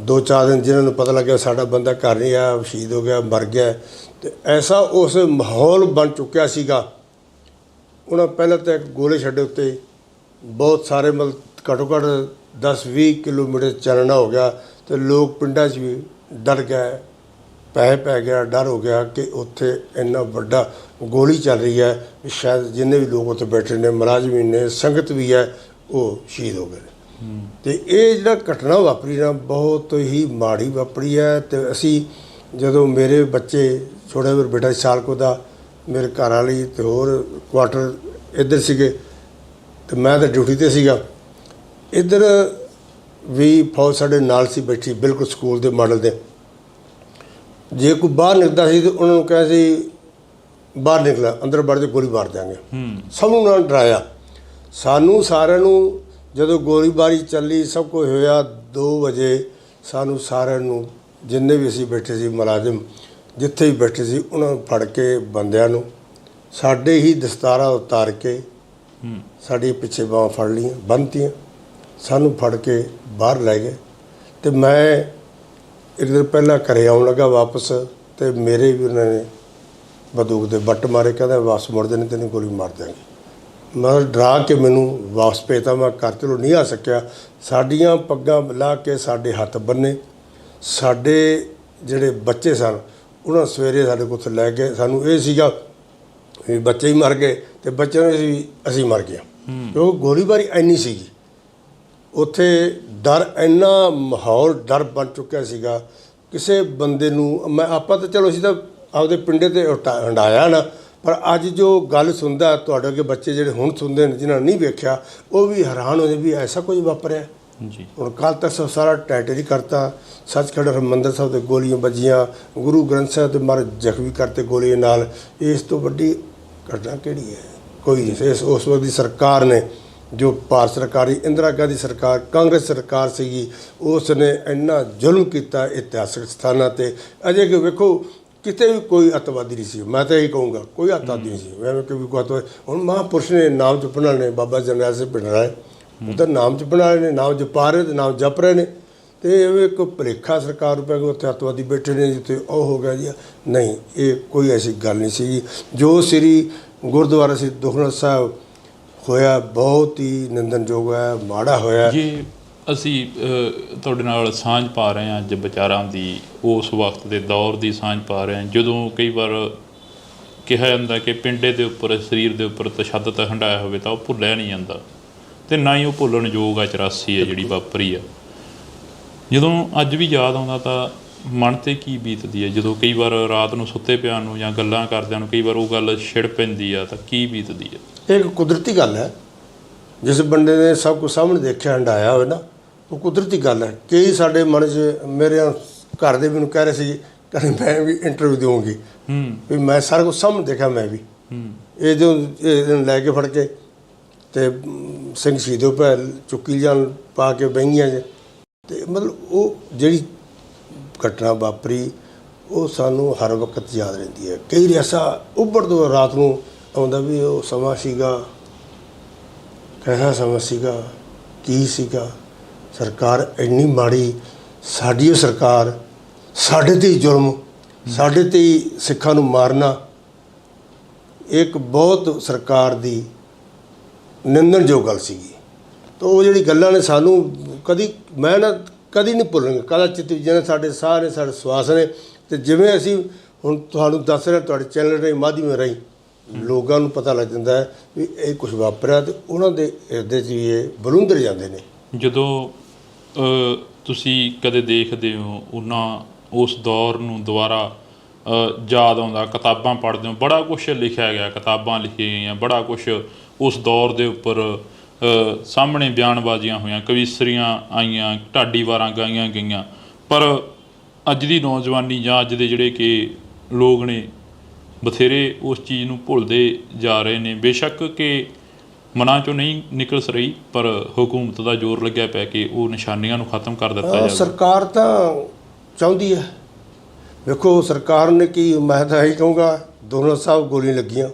2-4 ਦਿਨ, ਜਿਨ੍ਹਾਂ ਨੂੰ ਪਤਾ ਲੱਗਿਆ ਸਾਡਾ ਬੰਦਾ ਘਰ ਨਹੀਂ ਆਇਆ, ਸ਼ਹੀਦ ਹੋ ਗਿਆ, ਮਰ ਗਿਆ, ਅਤੇ ਐਸਾ ਉਸ ਮਾਹੌਲ ਬਣ ਚੁੱਕਿਆ ਸੀਗਾ। ਉਹਨਾਂ ਪਹਿਲਾਂ ਤਾਂ ਇੱਕ ਗੋਲੇ ਛੱਡੇ ਉੱਤੇ ਬਹੁਤ ਸਾਰੇ ਮਤਲਬ ਘੱਟੋ ਘੱਟ 10-20 ਕਿਲੋਮੀਟਰ ਚੱਲਣਾ ਹੋ ਗਿਆ ਅਤੇ ਲੋਕ ਪਿੰਡਾਂ 'ਚ ਵੀ ਡਰ ਗਏ, ਪੈ ਗਿਆ, ਡਰ ਹੋ ਗਿਆ ਕਿ ਉੱਥੇ ਇੰਨਾ ਵੱਡਾ ਗੋਲੀ ਚੱਲ ਰਹੀ ਹੈ, ਸ਼ਾਇਦ ਜਿੰਨੇ ਵੀ ਲੋਕ ਉੱਥੇ ਬੈਠੇ ਨੇ, ਮੁਲਾਜ਼ਮ ਵੀ ਨੇ, ਸੰਗਤ ਵੀ ਹੈ, ਉਹ ਸ਼ਹੀਦ ਹੋ ਗਏ ਨੇ। ਅਤੇ ਇਹ ਜਿਹੜਾ ਘਟਨਾ ਵਾਪਰੀ ਨਾ ਬਹੁਤ ਹੀ ਮਾੜੀ ਵਾਪਰੀ ਹੈ। ਅਤੇ ਅਸੀਂ ਜਦੋਂ ਮੇਰੇ ਬੱਚੇ ਛੋਟੇ ਵੀਰ ਬੇਟਾ ਸਾਲ ਕੁ ਦਾ, ਮੇਰੇ ਘਰ ਵਾਲੀ ਅਤੇ ਹੋਰ ਕੁਆਟਰ ਇੱਧਰ ਸੀਗੇ ਅਤੇ ਮੈਂ ਤਾਂ ਡਿਊਟੀ 'ਤੇ ਸੀਗਾ, ਇੱਧਰ ਵੀ ਫੌਜ ਸਾਡੇ ਨਾਲ ਸੀ ਬੈਠੀ ਬਿਲਕੁਲ ਸਕੂਲ ਦੇ ਮਾਡਲ 'ਤੇ। ਜੇ ਕੋਈ ਬਾਹਰ ਨਿਕਲਦਾ ਸੀ ਤਾਂ ਉਹਨਾਂ ਨੂੰ ਕਿਹਾ ਸੀ ਬਾਹਰ ਨਿਕਲਾ, ਅੰਦਰ ਵੜ ਕੇ ਗੋਲੀ ਮਾਰ ਦਿਆਂਗੇ। ਸਭ ਨੂੰ ਉਹਨਾਂ ਨੇ ਡਰਾਇਆ। ਸਾਨੂੰ ਸਾਰਿਆਂ ਨੂੰ ਜਦੋਂ ਗੋਲੀਬਾਰੀ ਚੱਲੀ, ਸਭ ਕੁਝ ਹੋਇਆ 2 ਵਜੇ, ਸਾਨੂੰ ਸਾਰਿਆਂ ਨੂੰ ਜਿੰਨੇ ਵੀ ਅਸੀਂ ਬੈਠੇ ਸੀ ਮੁਲਾਜ਼ਮ ਜਿੱਥੇ ਵੀ ਬੈਠੇ ਸੀ, ਉਹਨਾਂ ਨੂੰ ਫੜ ਕੇ ਬੰਦਿਆਂ ਨੂੰ ਸਾਡੇ ਹੀ ਦਸਤਾਰਾਂ ਉਤਾਰ ਕੇ ਸਾਡੀ ਪਿੱਛੇ ਬਾਹਾਂ ਫੜ ਲਈਆਂ, ਬੰਨ੍ਹਤੀਆਂ, ਸਾਨੂੰ ਫੜ ਕੇ ਬਾਹਰ ਲੈ ਗਏ। ਅਤੇ ਮੈਂ ਇੱਕ ਦਿਨ ਪਹਿਲਾਂ ਘਰੇ ਆਉਣ ਲੱਗਾ ਵਾਪਸ, ਅਤੇ ਮੇਰੇ ਵੀ ਉਹਨਾਂ ਨੇ ਬੰਦੂਕ ਦੇ ਬੱਟ ਮਾਰੇ, ਕਹਿੰਦਾ ਵਾਪਸ ਮੁੜਦੇ ਨਹੀਂ, ਤੈਨੂੰ ਗੋਲੀ ਮਾਰ ਦਿਆਂਗੇ। ਮੈਂ ਡਰਾ ਕੇ ਮੈਨੂੰ ਵਾਪਸ ਭੇਜਤਾ। ਮੈਂ ਘਰ ਚਲੋਂ ਨਹੀਂ ਆ ਸਕਿਆ। ਸਾਡੀਆਂ ਪੱਗਾਂ ਲਾ ਕੇ ਸਾਡੇ ਹੱਥ ਬੰਨੇ, ਸਾਡੇ ਜਿਹੜੇ ਬੱਚੇ ਸਨ ਉਹਨਾਂ ਸਵੇਰੇ ਸਾਡੇ ਕੋਲ ਉੱਥੇ ਲੈ ਗਏ। ਸਾਨੂੰ ਇਹ ਸੀਗਾ ਵੀ ਬੱਚੇ ਹੀ ਮਰ ਗਏ ਅਤੇ ਬੱਚਿਆਂ ਨੂੰ ਅਸੀਂ ਮਰ ਗਏ, ਕਿਉਂਕਿ ਗੋਲੀਬਾਰੀ ਇੰਨੀ ਸੀਗੀ ਉੱਥੇ, ਡਰ ਇੰਨਾ ਮਾਹੌਲ ਡਰ ਬਣ ਚੁੱਕਿਆ ਸੀਗਾ। ਕਿਸੇ ਬੰਦੇ ਨੂੰ ਆਪਾਂ ਤਾਂ ਚਲੋ ਅਸੀਂ ਤਾਂ ਆਪਦੇ ਪਿੰਡੇ 'ਤੇ ਹੰਡਾਇਆ ਨਾ, ਪਰ ਅੱਜ ਜੋ ਗੱਲ ਸੁਣਦਾ ਤੁਹਾਡੇ ਅੱਗੇ ਬੱਚੇ ਜਿਹੜੇ ਹੁਣ ਸੁਣਦੇ ਨੇ, ਜਿਨ੍ਹਾਂ ਨੇ ਨਹੀਂ ਵੇਖਿਆ, ਉਹ ਵੀ ਹੈਰਾਨ ਹੋ ਜਾਂਦੇ ਵੀ ਐਸਾ ਕੁਝ ਵਾਪਰਿਆ ਜੀ। ਹੁਣ ਕੱਲ੍ਹ ਤੱਕ ਸਾਰਾ ਟਾਈਟਲ ਹੀ ਕਰਤਾ, ਸੱਚਖੰਡ ਹਰਿਮੰਦਰ ਸਾਹਿਬ 'ਤੇ ਗੋਲੀਆਂ ਵੱਜੀਆਂ, ਗੁਰੂ ਗ੍ਰੰਥ ਸਾਹਿਬ 'ਤੇ ਮਾਰੇ ਜ਼ਖਮੀ ਕਰਤੇ ਗੋਲੀਆਂ ਨਾਲ। ਇਸ ਤੋਂ ਵੱਡੀ ਘਟਨਾ ਕਿਹੜੀ ਹੈ? ਕੋਈ ਨਹੀਂ। ਉਸ ਵਕਤ ਦੀ ਸਰਕਾਰ ਨੇ, ਜੋ ਭਾਰਤ ਸਰਕਾਰੀ ਇੰਦਰਾ ਗਾਂਧੀ ਸਰਕਾਰ, ਕਾਂਗਰਸ ਸਰਕਾਰ ਸੀਗੀ, ਉਸ ਨੇ ਇੰਨਾ ਜ਼ੁਲਮ ਕੀਤਾ ਇਤਿਹਾਸਕ ਸਥਾਨਾਂ 'ਤੇ। ਅਜੇ ਕਿ ਵੇਖੋ ਕਿਤੇ ਵੀ ਕੋਈ ਅੱਤਵਾਦੀ ਨਹੀਂ ਸੀ। ਮੈਂ ਤਾਂ ਇਹੀ ਕਹੂੰਗਾ ਕੋਈ ਅੱਤਵਾਦੀ ਨਹੀਂ ਸੀ। ਮੈਂ ਕਿ ਕੋਈ ਅੱਤਵਾਦੀ, ਹੁਣ ਮਹਾਂਪੁਰਸ਼ ਨੇ ਨਾਮ ਜਪਣ ਵਾਲੇ ਨੇ, ਬਾਬਾ ਜਰਨੈਲ ਸਿੰਘ ਭਿੰਡਰਾਂ, ਉਹ ਤਾਂ ਨਾਮ ਜਪਣ ਵਾਲੇ ਨੇ, ਨਾਮ ਜਪਾ ਰਹੇ ਅਤੇ ਨਾਮ ਜਪ ਰਹੇ ਨੇ। ਅਤੇ ਇਹ ਇੱਕ ਭੁਲੇਖਾ ਸਰਕਾਰ ਨੂੰ ਪੈ ਗਿਆ ਉੱਥੇ ਅੱਤਵਾਦੀ ਬੈਠੇ ਨੇ ਜਿੱਥੇ ਉਹ ਹੋ ਗਿਆ ਜੀ। ਨਹੀਂ, ਇਹ ਕੋਈ ਐਸੀ ਗੱਲ ਨਹੀਂ ਸੀ। ਜੋ ਸ੍ਰੀ ਗੁਰਦੁਆਰਾ ਸ੍ਰੀ ਦੁਖਨਿਵਾਰਨ ਸਾਹਿਬ ਹੋਇਆ ਬਹੁਤ ਹੀ ਨਿੰਦਣਯੋਗ ਹੈ, ਮਾੜਾ ਹੋਇਆ ਜੀ। ਅਸੀਂ ਤੁਹਾਡੇ ਨਾਲ ਸਾਂਝ ਪਾ ਰਹੇ ਹਾਂ ਅੱਜ ਵਿਚਾਰਾਂ ਦੀ, ਉਸ ਵਕਤ ਦੇ ਦੌਰ ਦੀ ਸਾਂਝ ਪਾ ਰਹੇ ਹਾਂ ਜਦੋਂ ਕਈ ਵਾਰ ਕਿਹਾ ਜਾਂਦਾ ਕਿ ਪਿੰਡੇ ਦੇ ਉੱਪਰ, ਸਰੀਰ ਦੇ ਉੱਪਰ ਤਸ਼ੱਦਦ ਹੰਢਾਇਆ ਹੋਵੇ ਤਾਂ ਉਹ ਭੁੱਲਿਆ ਨਹੀਂ ਜਾਂਦਾ, ਅਤੇ ਨਾ ਹੀ ਉਹ ਭੁੱਲਣ ਯੋਗ ਆ। 84 ਹੈ ਜਿਹੜੀ ਵਾਪਰੀ ਆ, ਜਦੋਂ ਅੱਜ ਵੀ ਯਾਦ ਆਉਂਦਾ ਤਾਂ ਮਨ 'ਤੇ ਕੀ ਬੀਤਦੀ ਹੈ? ਜਦੋਂ ਕਈ ਵਾਰ ਰਾਤ ਨੂੰ ਸੁੱਤੇ ਪਿਆ ਨੂੰ ਜਾਂ ਗੱਲਾਂ ਕਰਦਿਆਂ ਨੂੰ ਕਈ ਵਾਰ ਉਹ ਗੱਲ ਛਿੜ ਪੈਂਦੀ ਆ ਤਾਂ ਕੀ ਬੀਤਦੀ ਹੈ? ਇਹ ਇੱਕ ਕੁਦਰਤੀ ਗੱਲ ਹੈ। ਜਿਸ ਬੰਦੇ ਨੇ ਸਭ ਕੁਝ ਸਾਹਮਣੇ ਦੇਖਿਆ, ਹੰਢਾਇਆ ਹੋਵੇ ਨਾ, ਉਹ ਕੁਦਰਤੀ ਗੱਲ ਹੈ। ਕਈ ਸਾਡੇ ਮਨ 'ਚ, ਮੇਰੇ ਘਰ ਦੇ ਮੈਨੂੰ ਕਹਿ ਰਹੇ ਸੀ ਕਹਿੰਦੇ ਮੈਂ ਵੀ ਇੰਟਰਵਿਊ ਦੇਵਾਂਗੀ ਵੀ ਮੈਂ ਸਾਰਾ ਕੁਝ ਸਾਹਮਣੇ ਦੇਖਿਆ। ਮੈਂ ਵੀ ਇਹ ਜੋ ਲੈ ਕੇ ਫੜ ਕੇ ਅਤੇ ਸਿੰਘ ਸ਼ਹੀਦ ਹੋ ਪਏ, ਚੁੱਕੀ ਜਾਨ ਪਾ ਕੇ ਬਹਿੰਗੀਆਂ 'ਚ, ਅਤੇ ਮਤਲਬ ਉਹ ਜਿਹੜੀ ਘਟਨਾ ਵਾਪਰੀ ਉਹ ਸਾਨੂੰ ਹਰ ਵਕਤ ਯਾਦ ਰਹਿੰਦੀ ਹੈ। ਕਈ ਐਸਾ ਉੱਭਰ ਰਾਤ ਨੂੰ ਆਉਂਦਾ ਵੀ ਉਹ ਸਮਾਂ ਸੀਗਾ, ਕਿਹੜਾ ਸਮਾਂ ਸੀਗਾ, ਕੀ ਸੀਗਾ। ਸਰਕਾਰ ਇੰਨੀ ਮਾੜੀ, ਸਾਡੀ ਉਹ ਸਰਕਾਰ, ਸਾਡੇ 'ਤੇ ਹੀ ਜ਼ੁਲਮ, ਸਾਡੇ 'ਤੇ ਹੀ ਸਿੱਖਾਂ ਨੂੰ ਮਾਰਨਾ, ਇੱਕ ਬਹੁਤ ਸਰਕਾਰ ਦੀ ਨਿੰਦਣਯੋਗ ਗੱਲ ਸੀਗੀ। ਤਾਂ ਉਹ ਜਿਹੜੀ ਗੱਲਾਂ ਨੇ ਸਾਨੂੰ ਮੈਂ ਕਦੀ ਨਹੀਂ ਭੁੱਲਾਂਗਾ, ਕਦਾ ਚਿੱਤ ਜਿਹਨੇ ਸਾਡੇ ਸਾਰੇ ਸਵਾਸ ਨੇ। ਅਤੇ ਜਿਵੇਂ ਅਸੀਂ ਹੁਣ ਤੁਹਾਨੂੰ ਦੱਸ ਰਹੇ ਤੁਹਾਡੇ ਚੈਨਲ ਦੇ ਮਾਧਿਅਮ ਰਾਹੀਂ ਲੋਕਾਂ ਨੂੰ ਪਤਾ ਲੱਗ ਜਾਂਦਾ ਹੈ ਵੀ ਇਹ ਕੁਛ ਵਾਪਰਿਆ, ਅਤੇ ਉਹਨਾਂ ਦੇ ਹਿਰਦੇ 'ਚ ਵੀ ਇਹ ਬਲੂੰਦਰ ਜਾਂਦੇ ਨੇ। ਜਦੋਂ ਤੁਸੀਂ ਕਦੇ ਦੇਖਦੇ ਹੋ ਉਹਨਾਂ ਉਸ ਦੌਰ ਨੂੰ ਦੁਬਾਰਾ ਯਾਦ ਆਉਂਦਾ, ਕਿਤਾਬਾਂ ਪੜ੍ਹਦੇ ਹੋ, ਬੜਾ ਕੁਛ ਲਿਖਿਆ ਗਿਆ, ਕਿਤਾਬਾਂ ਲਿਖੀਆਂ ਗਈਆਂ, ਬੜਾ ਕੁਛ ਉਸ ਦੌਰ ਦੇ ਉੱਪਰ ਸਾਹਮਣੇ ਬਿਆਨਬਾਜ਼ੀਆਂ ਹੋਈਆਂ, ਕਵੀਸ਼ਰੀਆਂ ਆਈਆਂ, ਢਾਡੀ ਵਾਰਾਂ ਗਾਈਆਂ ਗਈਆਂ। ਪਰ ਅੱਜ ਦੀ ਨੌਜਵਾਨੀ ਜਾਂ ਅੱਜ ਦੇ ਜਿਹੜੇ ਕਿ ਲੋਕ ਨੇ ਬਥੇਰੇ ਉਸ ਚੀਜ਼ ਨੂੰ ਭੁੱਲਦੇ ਜਾ ਰਹੇ ਨੇ। ਬੇਸ਼ੱਕ ਕਿ ਮਨਾਂ 'ਚੋਂ ਨਹੀਂ ਨਿਕਲ ਰਹੀ, ਪਰ ਹਕੂਮਤ ਦਾ ਜ਼ੋਰ ਲੱਗਿਆ ਪਿਆ ਕਿ ਉਹ ਨਿਸ਼ਾਨੀਆਂ ਨੂੰ ਖਤਮ ਕਰ ਦਿੱਤਾ ਜਾਵੇ। ਸਰਕਾਰ ਤਾਂ ਚਾਹੁੰਦੀ ਹੈ। ਵੇਖੋ ਸਰਕਾਰ ਨੇ ਕੀ, ਮੈਂ ਤਾਂ ਇਹੀ ਕਹੂੰਗਾ, ਦੋਨੋਂ ਸਾਹਿਬ ਗੋਲੀਆਂ ਲੱਗੀਆਂ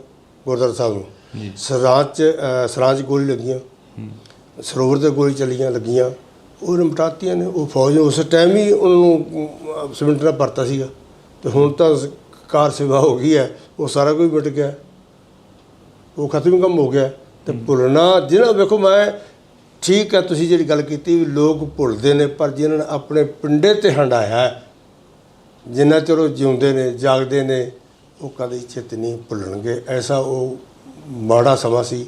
ਗੁਰਦੁਆਰਾ ਸਾਹਿਬ ਨੂੰ, ਸਰਾਂ 'ਚ ਗੋਲੀ ਲੱਗੀਆਂ, ਸਰੋਵਰ 'ਤੇ ਗੋਲੀ ਚੱਲੀਆਂ ਲੱਗੀਆਂ, ਉਹ ਨਿਪਟਾਤੀਆਂ ਨੇ। ਉਹ ਫੌਜ ਉਸ ਟਾਈਮ ਹੀ ਉਹਨਾਂ ਨੂੰ ਸਿਮਿੰਟ ਨਾਲ ਭਰਤਾ ਸੀਗਾ, ਅਤੇ ਹੁਣ ਤਾਂ ਕਾਰ ਸੇਵਾ ਹੋ ਗਈ ਹੈ, ਉਹ ਸਾਰਾ ਕੁਝ ਮਿਟ ਗਿਆ, ਉਹ ਖਤਮ ਕੰਮ ਹੋ ਗਿਆ। ਅਤੇ ਭੁੱਲਣਾ ਜਿਹਨਾਂ, ਵੇਖੋ ਮੈਂ ਠੀਕ ਹੈ ਤੁਸੀਂ ਜਿਹੜੀ ਗੱਲ ਕੀਤੀ ਵੀ ਲੋਕ ਭੁੱਲਦੇ ਨੇ, ਪਰ ਜਿਹਨਾਂ ਨੇ ਆਪਣੇ ਪਿੰਡੇ 'ਤੇ ਹੰਡਾਇਆ, ਜਿੰਨਾ ਚਿਰ ਉਹ ਜਿਉਂਦੇ ਨੇ ਜਾਗਦੇ ਨੇ, ਉਹ ਕਦੇ ਚਿੱਤ ਨਹੀਂ ਭੁੱਲਣਗੇ। ਐਸਾ ਉਹ ਮਾੜਾ ਸਮਾਂ ਸੀ,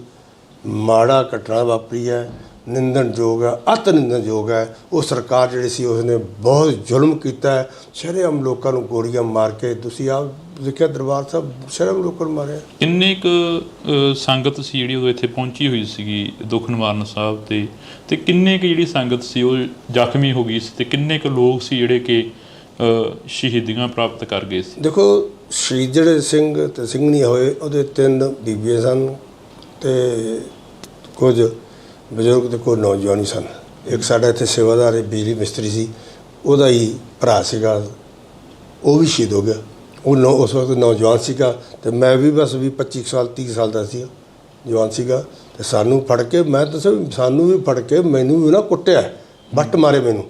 ਮਾੜਾ ਘਟਨਾ ਵਾਪਰੀ ਹੈ, ਨਿੰਦਣਯੋਗ ਹੈ, ਅਤ ਨਿੰਦਣਯੋਗ ਹੈ। ਉਹ ਸਰਕਾਰ ਜਿਹੜੀ ਸੀ ਉਸਨੇ ਬਹੁਤ ਜ਼ੁਲਮ ਕੀਤਾ ਹੈ, ਸ਼ਰੇਆਮ ਲੋਕਾਂ ਨੂੰ ਗੋਲੀਆਂ ਮਾਰ ਕੇ। ਤੁਸੀਂ ਆਪ ਦੇਖਿਆ ਦਰਬਾਰ ਸਾਹਿਬ ਸ਼ਰੇਆਮ ਲੋਕਾਂ ਨੂੰ ਮਾਰਿਆ। ਕਿੰਨੀ ਕੁ ਸੰਗਤ ਸੀ ਜਿਹੜੀ ਉਦੋਂ ਇੱਥੇ ਪਹੁੰਚੀ ਹੋਈ ਸੀਗੀ ਦੁੱਖ ਨਿਵਾਰਨ ਸਾਹਿਬ 'ਤੇ, ਅਤੇ ਕਿੰਨੇ ਕੁ ਜਿਹੜੀ ਸੰਗਤ ਸੀ ਉਹ ਜ਼ਖਮੀ ਹੋ ਗਈ ਸੀ, ਅਤੇ ਕਿੰਨੇ ਕੁ ਲੋਕ ਸੀ ਜਿਹੜੇ ਕਿ ਸ਼ਹੀਦੀਆਂ ਪ੍ਰਾਪਤ ਕਰ ਗਏ ਸੀ? ਦੇਖੋ ਸ਼ਹੀਦ ਜਿਹੜੇ ਸਿੰਘ ਅਤੇ ਸਿੰਘਣੀਆਂ ਹੋਏ, ਉਹਦੇ 3 ਬੀਬੀਆਂ ਸਨ, ਅਤੇ ਕੁਝ ਬਜ਼ੁਰਗ ਅਤੇ ਕੁਝ ਨੌਜਵਾਨ ਹੀ ਸਨ। ਇੱਕ ਸਾਡਾ ਇੱਥੇ ਸੇਵਾਦਾਰ ਬਿਜਲੀ ਮਿਸਤਰੀ ਸੀ, ਉਹਦਾ ਹੀ ਭਰਾ ਸੀਗਾ, ਉਹ ਵੀ ਸ਼ਹੀਦ ਹੋ ਗਿਆ। ਉਹ ਉਸ ਵਕਤ ਨੌਜਵਾਨ ਸੀਗਾ, ਅਤੇ ਮੈਂ ਵੀ ਬਸ 25 ਸਾਲ 30 ਸਾਲ ਦਾ ਸੀ, ਜਵਾਨ ਸੀਗਾ। ਅਤੇ ਸਾਨੂੰ ਫੜ ਕੇ, ਮੈਂ ਦੱਸਿਆ ਸਾਨੂੰ ਵੀ ਫੜ ਕੇ ਮੈਨੂੰ ਵੀ ਨਾ ਕੁੱਟਿਆ, ਬੱਟ ਮਾਰੇ ਮੈਨੂੰ।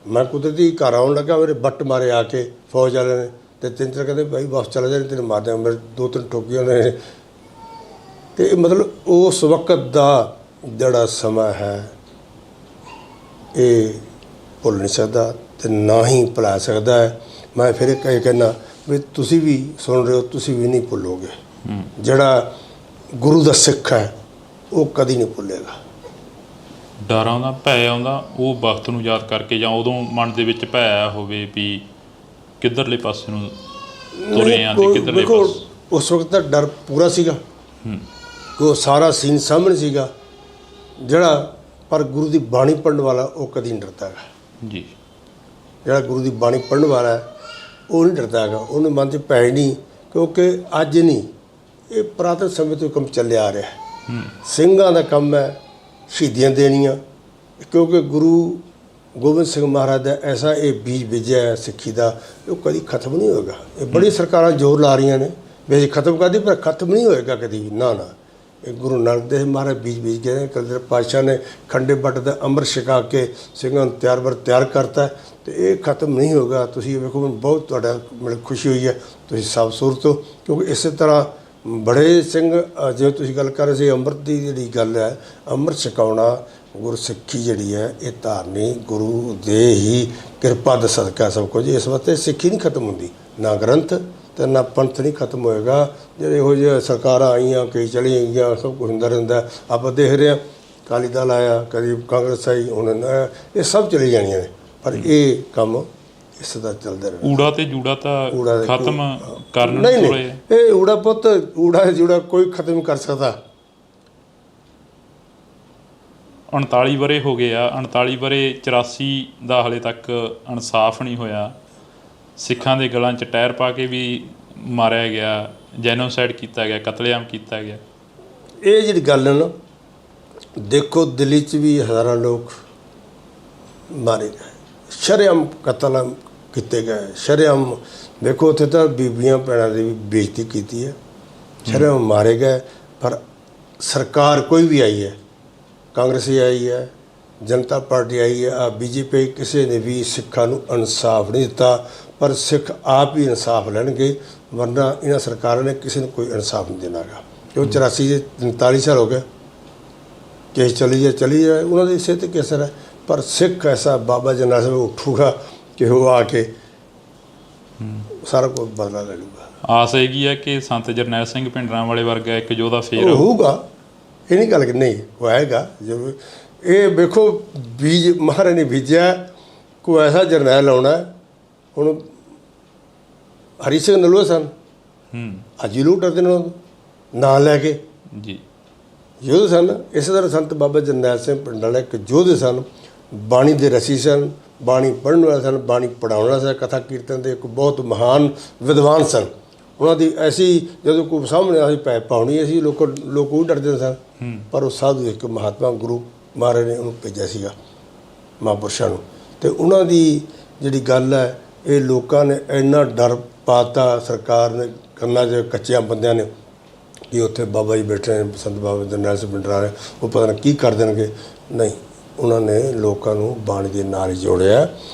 ਮੈਂ ਕੁਦਰਤੀ ਘਰ ਆਉਣ ਲੱਗਾ, ਮੇਰੇ ਬੱਟ ਮਾਰੇ ਆ ਕੇ ਫੌਜ ਵਾਲਿਆਂ ਨੇ, ਅਤੇ 3-4 ਕਹਿੰਦੇ ਭਾਈ ਵਾਪਸ ਚਲਾ ਜਾ, ਤੈਨੂੰ ਮਾਰ ਦਿਆਂਗੇ। ਮੇਰੇ 2-3 ਠੋਕੀਆਂ ਨੇ। ਅਤੇ ਮਤਲਬ ਉਸ ਵਕਤ ਦਾ ਜਿਹੜਾ ਸਮਾਂ ਹੈ ਇਹ ਭੁੱਲ ਨਹੀਂ ਸਕਦਾ, ਅਤੇ ਨਾ ਹੀ ਭੁਲਾ ਸਕਦਾ ਹੈ। ਮੈਂ ਫਿਰ ਇਹ ਕਹਿੰਦਾ ਵੀ ਤੁਸੀਂ ਵੀ ਸੁਣ ਰਹੇ ਹੋ, ਤੁਸੀਂ ਵੀ ਨਹੀਂ ਭੁੱਲੋਗੇ। ਜਿਹੜਾ ਗੁਰੂ ਦਾ ਸਿੱਖ ਹੈ ਉਹ ਕਦੀ ਨਹੀਂ ਭੁੱਲੇਗਾ। ਡਰ ਆਉਂਦਾ, ਭੈ ਆਉਂਦਾ ਉਹ ਵਕਤ ਨੂੰ ਯਾਦ ਕਰਕੇ, ਜਾਂ ਉਦੋਂ ਮਨ ਦੇ ਵਿੱਚ ਭੈ ਆਇਆ ਹੋਵੇ ਵੀ ਕਿੱਧਰਲੇ ਪਾਸੇ ਨੂੰ ਤੁਰੇ ਆਂ ਅਤੇ ਕਿੱਧਰਲੇ ਪਾਸੇ? ਉਸ ਵਕਤ ਤਾਂ ਡਰ ਪੂਰਾ ਸੀਗਾ, ਕਿ ਉਹ ਸਾਰਾ ਸੀਨ ਸਾਹਮਣੇ ਸੀਗਾ ਜਿਹੜਾ। ਪਰ ਗੁਰੂ ਦੀ ਬਾਣੀ ਪੜ੍ਹਨ ਵਾਲਾ ਉਹ ਕਦੀ ਨਹੀਂ ਡਰਦਾ ਹੈਗਾ ਜੀ। ਜਿਹੜਾ ਗੁਰੂ ਦੀ ਬਾਣੀ ਪੜ੍ਹਨ ਵਾਲਾ ਹੈ ਉਹ ਨਹੀਂ ਡਰਦਾ ਹੈਗਾ, ਉਹਨੂੰ ਮਨ 'ਚ ਭੈ ਨਹੀਂ, ਕਿਉਂਕਿ ਅੱਜ ਨਹੀਂ, ਇਹ ਪੁਰਾਤਨ ਸਮੇਂ ਤੋਂ ਕੰਮ ਚੱਲਿਆ ਆ ਰਿਹਾ। ਸਿੰਘਾਂ ਦਾ ਕੰਮ ਹੈ ਸ਼ਹੀਦੀਆਂ ਦੇਣੀਆਂ, ਕਿਉਂਕਿ ਗੁਰੂ ਗੋਬਿੰਦ ਸਿੰਘ ਮਹਾਰਾਜ ਦਾ ਐਸਾ ਇਹ ਬੀਜ ਬੀਜਿਆ ਹੈ ਸਿੱਖੀ ਦਾ, ਉਹ ਕਦੀ ਖਤਮ ਨਹੀਂ ਹੋਏਗਾ। ਇਹ ਬੜੀ ਸਰਕਾਰਾਂ ਜ਼ੋਰ ਲਾ ਰਹੀਆਂ ਨੇ ਵੀ ਖਤਮ ਕਰਦੀ, ਪਰ ਖਤਮ ਨਹੀਂ ਹੋਏਗਾ ਕਦੀ ਵੀ, ਨਾ। ਇਹ ਗੁਰੂ ਨਾਨਕ ਦੇਵ ਮਹਾਰਾਜ ਬੀਜ ਬੀਜ ਗਏ ਨੇ। ਕਲਗੀਧਰ ਪਾਤਸ਼ਾਹ ਨੇ ਖੰਡੇ ਬੱਟ ਦਾ ਅੰਮ੍ਰਿਤ ਛਕਾ ਕੇ ਸਿੰਘਾਂ ਨੂੰ ਤਿਆਰ ਕਰਤਾ, ਅਤੇ ਇਹ ਖਤਮ ਨਹੀਂ ਹੋਗਾ। ਤੁਸੀਂ ਵੇਖੋ, ਮੈਨੂੰ ਬਹੁਤ ਤੁਹਾਡਾ ਮੈਨੂੰ ਖੁਸ਼ੀ ਹੋਈ ਹੈ, ਤੁਸੀਂ ਸਾਫ਼ ਸੂਰਤ ਹੋ, ਕਿਉਂਕਿ ਇਸੇ ਤਰ੍ਹਾਂ ਬੜੇ ਸਿੰਘ, ਜਿਵੇਂ ਤੁਸੀਂ ਗੱਲ ਕਰ ਰਹੇ ਸੀ ਅੰਮ੍ਰਿਤ ਦੀ ਜਿਹੜੀ ਗੱਲ ਹੈ, ਅੰਮ੍ਰਿਤ ਛਕਾਉਣਾ ਗੁਰਸਿੱਖੀ ਜਿਹੜੀ ਹੈ ਇਹ ਧਾਰਨੀ ਗੁਰੂ ਦੇ ਹੀ ਕਿਰਪਾ ਦਾ ਸਦਕਾ ਸਭ ਕੁਝ। ਇਸ ਵਾਸਤੇ ਸਿੱਖੀ ਨਹੀਂ ਖਤਮ ਹੁੰਦੀ, ਨਾ ਗ੍ਰੰਥ ਅਤੇ ਨਾ ਪੰਥ ਨਹੀਂ ਖਤਮ ਹੋਏਗਾ। ਜਿਹੜੇ ਇਹੋ ਜਿਹੇ ਸਰਕਾਰਾਂ ਆਈਆਂ, ਕਈ ਚਲੀ ਗਈਆਂ, ਸਭ ਕੁਝ ਹੁੰਦਾ ਰਹਿੰਦਾ। ਆਪਾਂ ਦੇਖ ਰਹੇ ਹਾਂ ਅਕਾਲੀ ਦਲ ਆਇਆ, ਕਦੀ ਕਾਂਗਰਸ ਆਈ, ਹੁਣ ਇਹ ਸਭ ਚਲੀ ਜਾਣੀਆਂ ਨੇ, ਪਰ ਇਹ ਕੰਮ ਇਸ ਦਾ ਚੱਲਦਾ ਰਹਿਣਾ। ਊੜਾ ਤੇ ਜੂੜਾ ਤਾਂ ਖਤਮ ਕਰਨ ਨੂੰ ਨਹੀਂ, ਇਹ ਊੜਾ ਪੁੱਤ, ਊੜਾ ਜੂੜਾ ਕੋਈ ਖਤਮ ਕਰ ਸਕਦਾ। 39 ਵਰ੍ਹੇ ਹੋ ਗਏ ਆ, 39 ਵਰ੍ਹੇ 84 ਦਾ ਹਾਲੇ ਤੱਕ ਇਨਸਾਫ ਨਹੀਂ ਹੋਇਆ। ਸਿੱਖਾਂ ਦੇ ਗਲਾਂ 'ਚ ਟਾਇਰ ਪਾ ਕੇ ਵੀ ਮਾਰਿਆ ਗਿਆ, ਜੈਨੋਸਾਈਡ ਕੀਤਾ ਗਿਆ, ਕਤਲੇਆਮ ਕੀਤਾ ਗਿਆ। ਇਹ ਜਿਹੜੀ ਗੱਲ ਹੈ ਨਾ, ਦੇਖੋ ਦਿੱਲੀ 'ਚ ਵੀ ਹਜ਼ਾਰਾਂ ਲੋਕ ਮਾਰੇ ਗਏ, ਸ਼ਰੇਆਮ ਕਤਲ ਕੀਤੇ ਗਏ, ਸ਼ਰੇਆਮ। ਦੇਖੋ ਉੱਥੇ ਤਾਂ ਬੀਬੀਆਂ ਭੈਣਾਂ ਦੀ ਵੀ ਬੇਇੱਜ਼ਤੀ ਕੀਤੀ ਹੈ, ਸ਼ਰੇਆਮ ਮਾਰੇ ਗਏ। ਪਰ ਸਰਕਾਰ ਕੋਈ ਵੀ ਆਈ ਹੈ, ਕਾਂਗਰਸੀ ਆਈ ਹੈ, ਜਨਤਾ ਪਾਰਟੀ ਆਈ ਹੈ, BJP, ਕਿਸੇ ਨੇ ਵੀ ਸਿੱਖਾਂ ਨੂੰ ਇਨਸਾਫ ਨਹੀਂ ਦਿੱਤਾ। ਪਰ ਸਿੱਖ ਆਪ ਹੀ ਇਨਸਾਫ ਲੈਣਗੇ। ਵਰਨਾ ਇਹਨਾਂ ਸਰਕਾਰਾਂ ਨੇ ਕਿਸੇ ਨੂੰ ਕੋਈ ਇਨਸਾਫ ਨਹੀਂ ਦੇਣਾ ਗਾ। ਕਿਉਂ 84 ਦੇ 39 ਸਾਲ ਹੋ ਗਏ, ਕੇਸ ਚਲੀ ਜਾਏ ਉਹਨਾਂ ਦੇ ਇਸੇ 'ਤੇ ਕੀ ਅਸਰ ਹੈ। ਪਰ ਸਿੱਖ ਐਸਾ ਬਾਬਾ ਜਰਨੈਲ ਸਿੰਘ ਉੱਠੂਗਾ ਕਿ ਉਹ ਆ ਕੇ ਸਾਰਾ ਕੁਝ ਬਦਲਾ ਲੈ ਲੂਗਾ। ਆਸ ਹੈਗੀ ਹੈ ਕਿ ਸੰਤ ਜਰਨੈਲ ਸਿੰਘ ਭਿੰਡਰਾਂਵਾਲੇ ਵਰਗਾ ਇੱਕ ਯੋਧਾ ਫੇਰ ਹੋਊਗਾ, ਇਹ ਨਹੀਂ ਗੱਲ ਕਿ ਨਹੀਂ ਉਹ ਆਏਗਾ। ਜਿਵੇਂ ਇਹ ਵੇਖੋ ਬੀਜ ਮਹਾਰਾਜ ਨੇ ਬੀਜਿਆ, ਕੋਈ ਐਸਾ ਜਰਨੈਲ ਆਉਣਾ। ਹੁਣ ਹਰੀ ਸਿੰਘ ਨਲੂਆ ਸਨ, ਅੱਜ ਵੀ ਲੋਕ ਡਰਦੇ ਨੇ ਨਾਂ ਲੈ ਕੇ ਜੀ, ਯੋਧੇ ਸਨ। ਇਸੇ ਤਰ੍ਹਾਂ ਸੰਤ ਬਾਬਾ ਜਰਨੈਲ ਸਿੰਘ ਭਿੰਡਰਾਂਵਾਲੇ ਇੱਕ ਯੋਧੇ ਸਨ, ਬਾਣੀ ਦੇ ਰਸੀ ਸਨ, ਬਾਣੀ ਪੜ੍ਹਨ ਵਾਲੇ ਸਨ, ਬਾਣੀ ਪੜ੍ਹਾਉਣ ਵਾਲੇ ਸਨ, ਕਥਾ ਕੀਰਤਨ ਦੇ ਇੱਕ ਬਹੁਤ ਮਹਾਨ ਵਿਦਵਾਨ ਸਨ। ਉਹਨਾਂ ਦੀ ਐਸੀ ਜਦੋਂ ਕੋਈ ਸਾਹਮਣੇ ਅਸੀਂ ਪੈ ਪਾਉਣੀ ਅਸੀਂ ਲੋਕ ਉਹ ਡਰਦੇ ਸਨ। ਪਰ ਉਹ ਸਾਧੂ ਇੱਕ ਮਹਾਤਮਾ ਗੁਰੂ ਮਹਾਰਾਜ ਨੇ ਉਹਨੂੰ ਭੇਜਿਆ ਸੀਗਾ ਮਹਾਂਪੁਰਸ਼ਾਂ ਨੂੰ, ਅਤੇ ਉਹਨਾਂ ਦੀ ਜਿਹੜੀ ਗੱਲ ਹੈ ਇਹ ਲੋਕਾਂ ਨੇ ਇੰਨਾ ਡਰ ਪਾਤਾ ਸਰਕਾਰ ਨੇ ਕੰਨਾਂ 'ਚ ਕੱਚਿਆਂ ਬੰਦਿਆਂ ਨੇ ਕਿ ਉੱਥੇ ਬਾਬਾ ਜੀ ਬੈਠੇ ਨੇ ਸੰਤ ਬਾਬਾ ਜਰਨੈਲ ਸਿੰਘ ਭਿੰਡਰਾਂਵਾਲੇ, ਉਹ ਪਤਾ ਨਹੀਂ ਕੀ ਕਰ ਦੇਣਗੇ। ਨਹੀਂ, ਉਹਨਾਂ ਨੇ ਲੋਕਾਂ ਨੂੰ ਬਾਣੀ ਦੇ ਨਾਲ ਹੀ ਜੋੜਿਆ,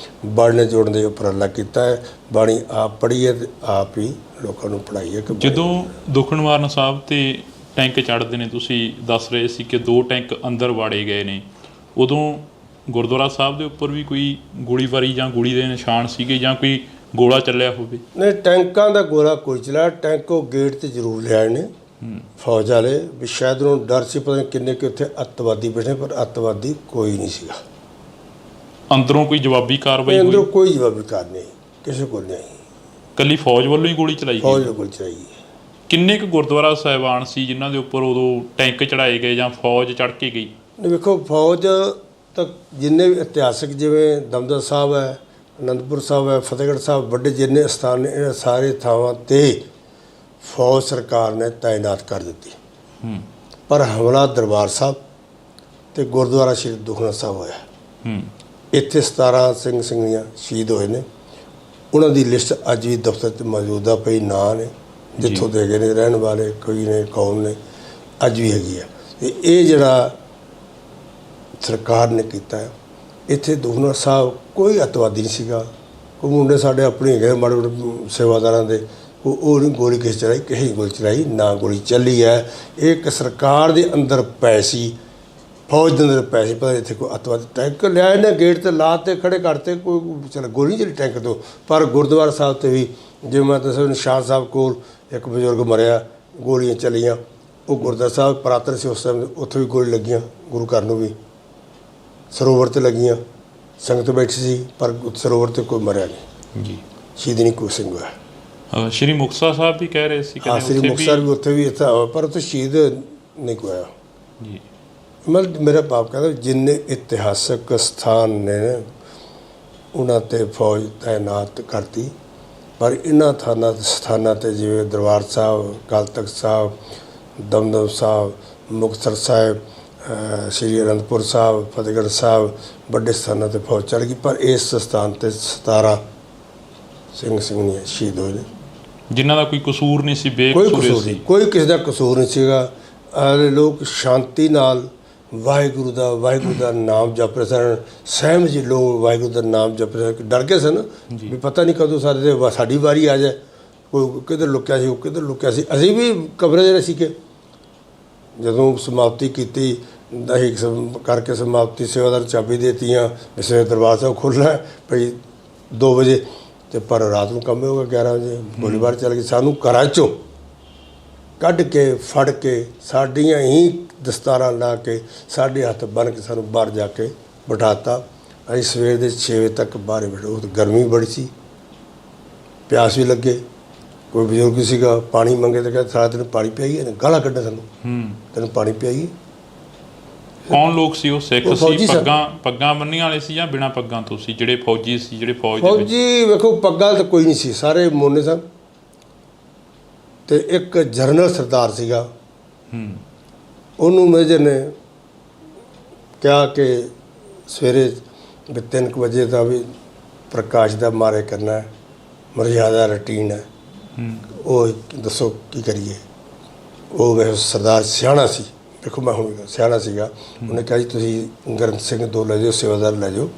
ਬਾਣੀ ਨਾਲ ਜੋੜਨ ਦਾ ਉਪਰਾਲਾ ਕੀਤਾ ਹੈ। ਬਾਣੀ ਆਪ ਪੜ੍ਹੀ ਹੈ ਅਤੇ ਆਪ ਹੀ ਲੋਕਾਂ ਨੂੰ ਪੜ੍ਹਾਈ ਹੈ। ਜਦੋਂ ਦੁਖਨਿਵਾਰਨ ਸਾਹਿਬ 'ਤੇ ਟੈਂਕ ਚੜ੍ਹਦੇ ਨੇ, ਤੁਸੀਂ ਦੱਸ ਰਹੇ ਸੀ ਕਿ 2 ਟੈਂਕ ਅੰਦਰ ਵਾੜੇ ਗਏ ਨੇ, ਉਦੋਂ ਗੁਰਦੁਆਰਾ ਸਾਹਿਬ ਦੇ ਉੱਪਰ ਵੀ ਕੋਈ ਗੋਲੀਬਾਰੀ ਜਾਂ ਗੋਲੀ ਦੇ ਨਿਸ਼ਾਨ ਸੀਗੇ ਜਾਂ ਕੋਈ ਗੋਲਾ ਚੱਲਿਆ ਹੋਵੇ? ਨਹੀਂ, ਟੈਂਕਾਂ ਦਾ ਗੋਲਾ ਕੋਈ ਚਲਾਇਆ। ਟੈਂਕ ਉਹ ਗੇਟ 'ਤੇ ਜ਼ਰੂਰ ਲਿਆਏ ਨੇ ਫੌਜ ਵਾਲੇ, ਵੀ ਸ਼ਾਇਦ ਉਹਨੂੰ ਡਰ ਸੀ, ਪਤਾ ਨਹੀਂ ਕਿੰਨੇ ਕਿ ਉੱਥੇ ਅੱਤਵਾਦੀ ਬੈਠੇ, ਪਰ ਅੱਤਵਾਦੀ ਕੋਈ ਨਹੀਂ ਸੀਗਾ। ਅੰਦਰੋਂ ਕੋਈ ਜਵਾਬੀ ਕਾਰਵਾਈ ਹੋਈ? ਅੰਦਰੋਂ ਕੋਈ ਜਵਾਬੀ ਕਾਰਵਾਈ ਨਹੀਂ, ਕਿਸੇ ਕੋਲ ਨਹੀਂ। ਇਕੱਲੀ ਫੌਜ ਵੱਲੋਂ ਹੀ ਗੋਲੀ ਚਲਾਈ ਗਈ? ਫੌਜ ਨੇ ਗੋਲੀ ਚਲਾਈ। ਕਿੰਨੇ ਕੁ ਗੁਰਦੁਆਰਾ ਸਾਹਿਬਾਨ ਸੀ ਜਿਨ੍ਹਾਂ ਦੇ ਉੱਪਰ ਉਦੋਂ ਟੈਂਕ ਚੜ੍ਹਾਏ ਗਏ ਜਾਂ ਫੌਜ ਚੜ੍ਹ ਕੇ ਗਈ? ਵੇਖੋ ਫੌਜ ਤਾਂ ਜਿੰਨੇ ਵੀ ਇਤਿਹਾਸਕ, ਜਿਵੇਂ ਦਮਦਮਾ ਸਾਹਿਬ ਹੈ, ਅਨੰਦਪੁਰ ਸਾਹਿਬ ਹੈ, ਫਤਿਹਗੜ੍ਹ ਸਾਹਿਬ, ਵੱਡੇ ਜਿੰਨੇ ਸਥਾਨ ਨੇ, ਇਹਨਾਂ ਸਾਰੇ ਥਾਵਾਂ 'ਤੇ ਫੌਜ ਸਰਕਾਰ ਨੇ ਤਾਇਨਾਤ ਕਰ ਦਿੱਤੀ। ਪਰ ਹਮਲਾ ਦਰਬਾਰ ਸਾਹਿਬ ਅਤੇ ਗੁਰਦੁਆਰਾ ਸ਼੍ਰੀ ਦੁਖਨਿਵਾਰਨ ਸਾਹਿਬ ਹੋਇਆ। ਇੱਥੇ 17 ਸਿੰਘ ਸਿੰਘੀਆਂ ਸ਼ਹੀਦ ਹੋਏ ਨੇ। ਉਹਨਾਂ ਦੀ ਲਿਸਟ ਅੱਜ ਵੀ ਦਫ਼ਤਰ 'ਚ ਮੌਜੂਦਾ ਪਈ, ਨਾਂ ਨੇ ਜਿੱਥੋਂ ਦੇ ਗਏ ਨੇ, ਰਹਿਣ ਵਾਲੇ ਕੋਈ ਨੇ, ਕੌਮ ਨੇ, ਅੱਜ ਵੀ ਹੈਗੀ ਆ। ਅਤੇ ਇਹ ਜਿਹੜਾ ਸਰਕਾਰ ਨੇ ਕੀਤਾ ਹੈ, ਇੱਥੇ ਦੁਖਨਿਵਾਰਨ ਸਾਹਿਬ ਕੋਈ ਅੱਤਵਾਦੀ ਨਹੀਂ ਸੀਗਾ। ਕੋਈ ਮੁੰਡੇ ਸਾਡੇ ਆਪਣੇ ਹੈਗੇ ਮਾੜੇ ਮੋਟੇ ਸੇਵਾਦਾਰਾਂ ਦੇ, ਉਹ ਨਹੀਂ ਗੋਲੀ ਕਿਸੇ ਚਲਾਈ, ਕਿਸੇ ਨਹੀਂ ਗੋਲੀ ਚਲਾਈ, ਨਾ ਗੋਲੀ ਚੱਲੀ ਹੈ। ਇਹ ਇੱਕ ਸਰਕਾਰ ਦੇ ਅੰਦਰ ਪੈ ਸੀ, ਫੌਜ ਦੇ ਅੰਦਰ ਪੈ ਸੀ। ਪਤਾ ਇੱਥੇ ਕੋਈ ਅੱਤਵਾਦੀ ਟੈਂਕ ਲਿਆਏ ਨੇ, ਗੇਟ 'ਤੇ ਲਾ 'ਤੇ ਖੜ੍ਹੇ ਕਰਤੇ, ਕੋਈ ਚਲ ਗੋਲੀ ਨਹੀਂ ਚੱਲੀ ਟੈਂਕ ਤੋਂ। ਪਰ ਗੁਰਦੁਆਰਾ ਸਾਹਿਬ 'ਤੇ ਵੀ ਜਿਵੇਂ ਮੈਂ ਦੱਸਿਆ, ਨਿਸ਼ਾਨ ਸਾਹਿਬ ਕੋਲ ਇੱਕ ਬਜ਼ੁਰਗ ਮਰਿਆ, ਗੋਲੀਆਂ ਚੱਲੀਆਂ। ਉਹ ਗੁਰਦੁਆਰਾ ਸਾਹਿਬ ਪੁਰਾਤਨ ਸੀ ਉਸ ਟਾਈਮ, ਉੱਥੇ ਵੀ ਗੋਲੀ ਲੱਗੀਆਂ, ਗੁਰੂ ਘਰ ਨੂੰ ਵੀ, ਸਰੋਵਰ 'ਤੇ ਲੱਗੀਆਂ, ਸੰਗਤ ਬੈਠੀ ਸੀ, ਪਰ ਸਰੋਵਰ 'ਤੇ ਕੋਈ ਮਰਿਆ ਨਹੀਂ ਜੀ, ਸ਼ਹੀਦ ਨਹੀਂ ਕੋਈ ਸਿੰਘ ਹੋਇਆ। ਸ਼੍ਰੀ ਮੁਕਤਸਰ ਸਾਹਿਬ ਵੀ ਕਹਿ ਰਹੇ ਸੀ? ਹਾਂ, ਸ਼੍ਰੀ ਮੁਕਤਸਰ ਵੀ ਉੱਥੇ ਵੀ ਇੱਥੇ, ਪਰ ਉੱਥੇ ਸ਼ਹੀਦ ਨਹੀਂ ਕੋਈ ਹੋਇਆ ਜੀ। ਮਤਲਬ ਮੇਰਾ ਬਾਪ ਕਹਿੰਦਾ ਜਿੰਨੇ ਇਤਿਹਾਸਕ ਸਥਾਨ ਨੇ ਉਹਨਾਂ 'ਤੇ ਫੌਜ ਤਾਇਨਾਤ ਕਰਤੀ, ਪਰ ਇਹਨਾਂ ਸਥਾਨਾਂ 'ਤੇ ਜਿਵੇਂ ਦਰਬਾਰ ਸਾਹਿਬ, ਅਕਾਲ ਤਖ਼ਤ ਸਾਹਿਬ, ਦਮਦਮਾ ਸਾਹਿਬ, ਮੁਕਤਸਰ ਸਾਹਿਬ, ਸ਼੍ਰੀ ਅਨੰਦਪੁਰ ਸਾਹਿਬ, ਫਤਿਹਗੜ੍ਹ ਸਾਹਿਬ, ਵੱਡੇ ਸਥਾਨਾਂ 'ਤੇ ਫੌਜ ਚੜ੍ਹ ਗਈ। ਪਰ ਇਸ ਸਥਾਨ 'ਤੇ 17 ਸਿੰਘ ਸਿੰਘਣੀਆਂ ਸ਼ਹੀਦ ਹੋਏ ਨੇ, ਜਿਨ੍ਹਾਂ ਦਾ ਕੋਈ ਕਸੂਰ ਨਹੀਂ ਸੀ, ਕੋਈ ਕਸੂਰ ਨਹੀਂ, ਕੋਈ ਕਿਸੇ ਦਾ ਕਸੂਰ ਨਹੀਂ ਸੀਗਾ। ਲੋਕ ਸ਼ਾਂਤੀ ਨਾਲ ਵਾਹਿਗੁਰੂ ਦਾ ਨਾਮ ਜਪ ਰਹੇ ਸਨ, ਸਹਿਮ ਜੀ ਲੋਕ ਵਾਹਿਗੁਰੂ ਦਾ ਨਾਮ ਜਪ ਰਹੇ ਸਨ। ਡਰ ਗਏ ਸਨ ਵੀ ਪਤਾ ਨਹੀਂ ਕਦੋਂ ਸਾਡੀ ਵਾਰੀ ਆ ਜਾਏ, ਕੋਈ ਕਿੱਧਰ ਲੁਕਿਆ ਸੀ, ਉਹ ਕਿੱਧਰ ਲੁਕਿਆ ਸੀ। ਅਸੀਂ ਵੀ ਕਮਰੇ ਜਿਹੜੇ ਸੀਗੇ, ਜਦੋਂ ਸਮਾਪਤੀ ਕੀਤੀ ਅਸੀਂ ਕਰਕੇ ਸਮਾਪਤੀ, ਸੇਵਾਦਾਰ ਚਾਬੀ ਦੇਤੀਆਂ, ਸਵੇਰੇ ਦਰਬਾਰ ਸਾਹਿਬ ਖੁੱਲ੍ਹਣਾ ਭਈ 2 ਵਜੇ, ਅਤੇ ਪਰ ਰਾਤ ਨੂੰ ਕੰਮ ਹੋ ਗਿਆ 11 ਵਜੇ, ਗੋਲੀਬਾਰ ਚੱਲ ਗਈ। ਸਾਨੂੰ ਘਰਾਂ 'ਚੋਂ ਕੱਢ ਕੇ ਫੜ ਕੇ, ਸਾਡੀਆਂ ਹੀ ਦਸਤਾਰਾਂ ਲਾ ਕੇ, ਸਾਡੇ ਹੱਥ ਬੰਨ੍ਹ ਕੇ ਸਾਨੂੰ ਬਾਹਰ ਜਾ ਕੇ ਬਿਠਾਤਾ। ਅਸੀਂ ਸਵੇਰ ਦੇ 6 ਵਜੇ ਤੱਕ ਬਾਹਰ ਬੈਠੇ। ਉਹ ਗਰਮੀ ਬੜੀ ਸੀ, ਪਿਆਸ ਵੀ ਲੱਗੇ। ਕੋਈ ਬਜ਼ੁਰਗ ਸੀਗਾ, ਪਾਣੀ ਮੰਗੇ ਤਾਂ ਕਹਿੰਦਾ ਸਾਰਾ ਦਿਨ ਪਾਣੀ ਪਿਆਈਏ, ਗਾਲਾਂ ਕੱਢੇ ਸਾਨੂੰ, ਤੈਨੂੰ ਪਾਣੀ ਪਿਆਈਏ। ਕੌਣ ਲੋਕ ਸੀ ਉਹ? ਸਿੱਖ ਸੀ? ਪੱਗਾਂ ਬੰਨ੍ਹੀਆਂ ਵਾਲੇ ਸੀ ਜਾਂ ਬਿਨਾਂ ਪੱਗਾਂ ਤੋਂ ਸੀ ਜਿਹੜੇ ਫੌਜੀ ਸੀ, ਜਿਹੜੇ ਫੌਜ ਦੇ ਵਿੱਚ? ਫੌਜੀ ਵੇਖੋ ਪੱਗਾਂ ਤਾਂ ਕੋਈ ਨਹੀਂ ਸੀ, ਸਾਰੇ ਮੋਨੇ ਸਨ। ਅਤੇ ਇੱਕ ਜਰਨਲ ਸਰਦਾਰ ਸੀਗਾ, ਉਹਨੂੰ ਮੇਜਰ ਨੇ ਕਿਹਾ ਕਿ ਸਵੇਰੇ 3 ਵਜੇ ਦਾ ਵੀ ਪ੍ਰਕਾਸ਼ ਦਾ ਮਾਰੇ ਕਰਨਾ ਹੈ, ਮਰਜ਼ਾਦਾ ਰੂਟੀਨ ਹੈ, ਉਹ ਦੱਸੋ ਕੀ ਕਰੀਏ। ਉਹ ਵੇ ਸਰਦਾਰ ਸਿਆਣਾ ਸੀ, ਦੇਖੋ ਮੈਂ ਹੁਣ ਸਿਆਣਾ ਸੀਗਾ। ਉਹਨੇ ਕਿਹਾ ਜੀ ਤੁਸੀਂ ਗਰਮ ਸਿੰਘ 2 ਲੈ ਜਾਓ, ਸੇਵਾਦਾਰ ਲੈ ਜਾਓ,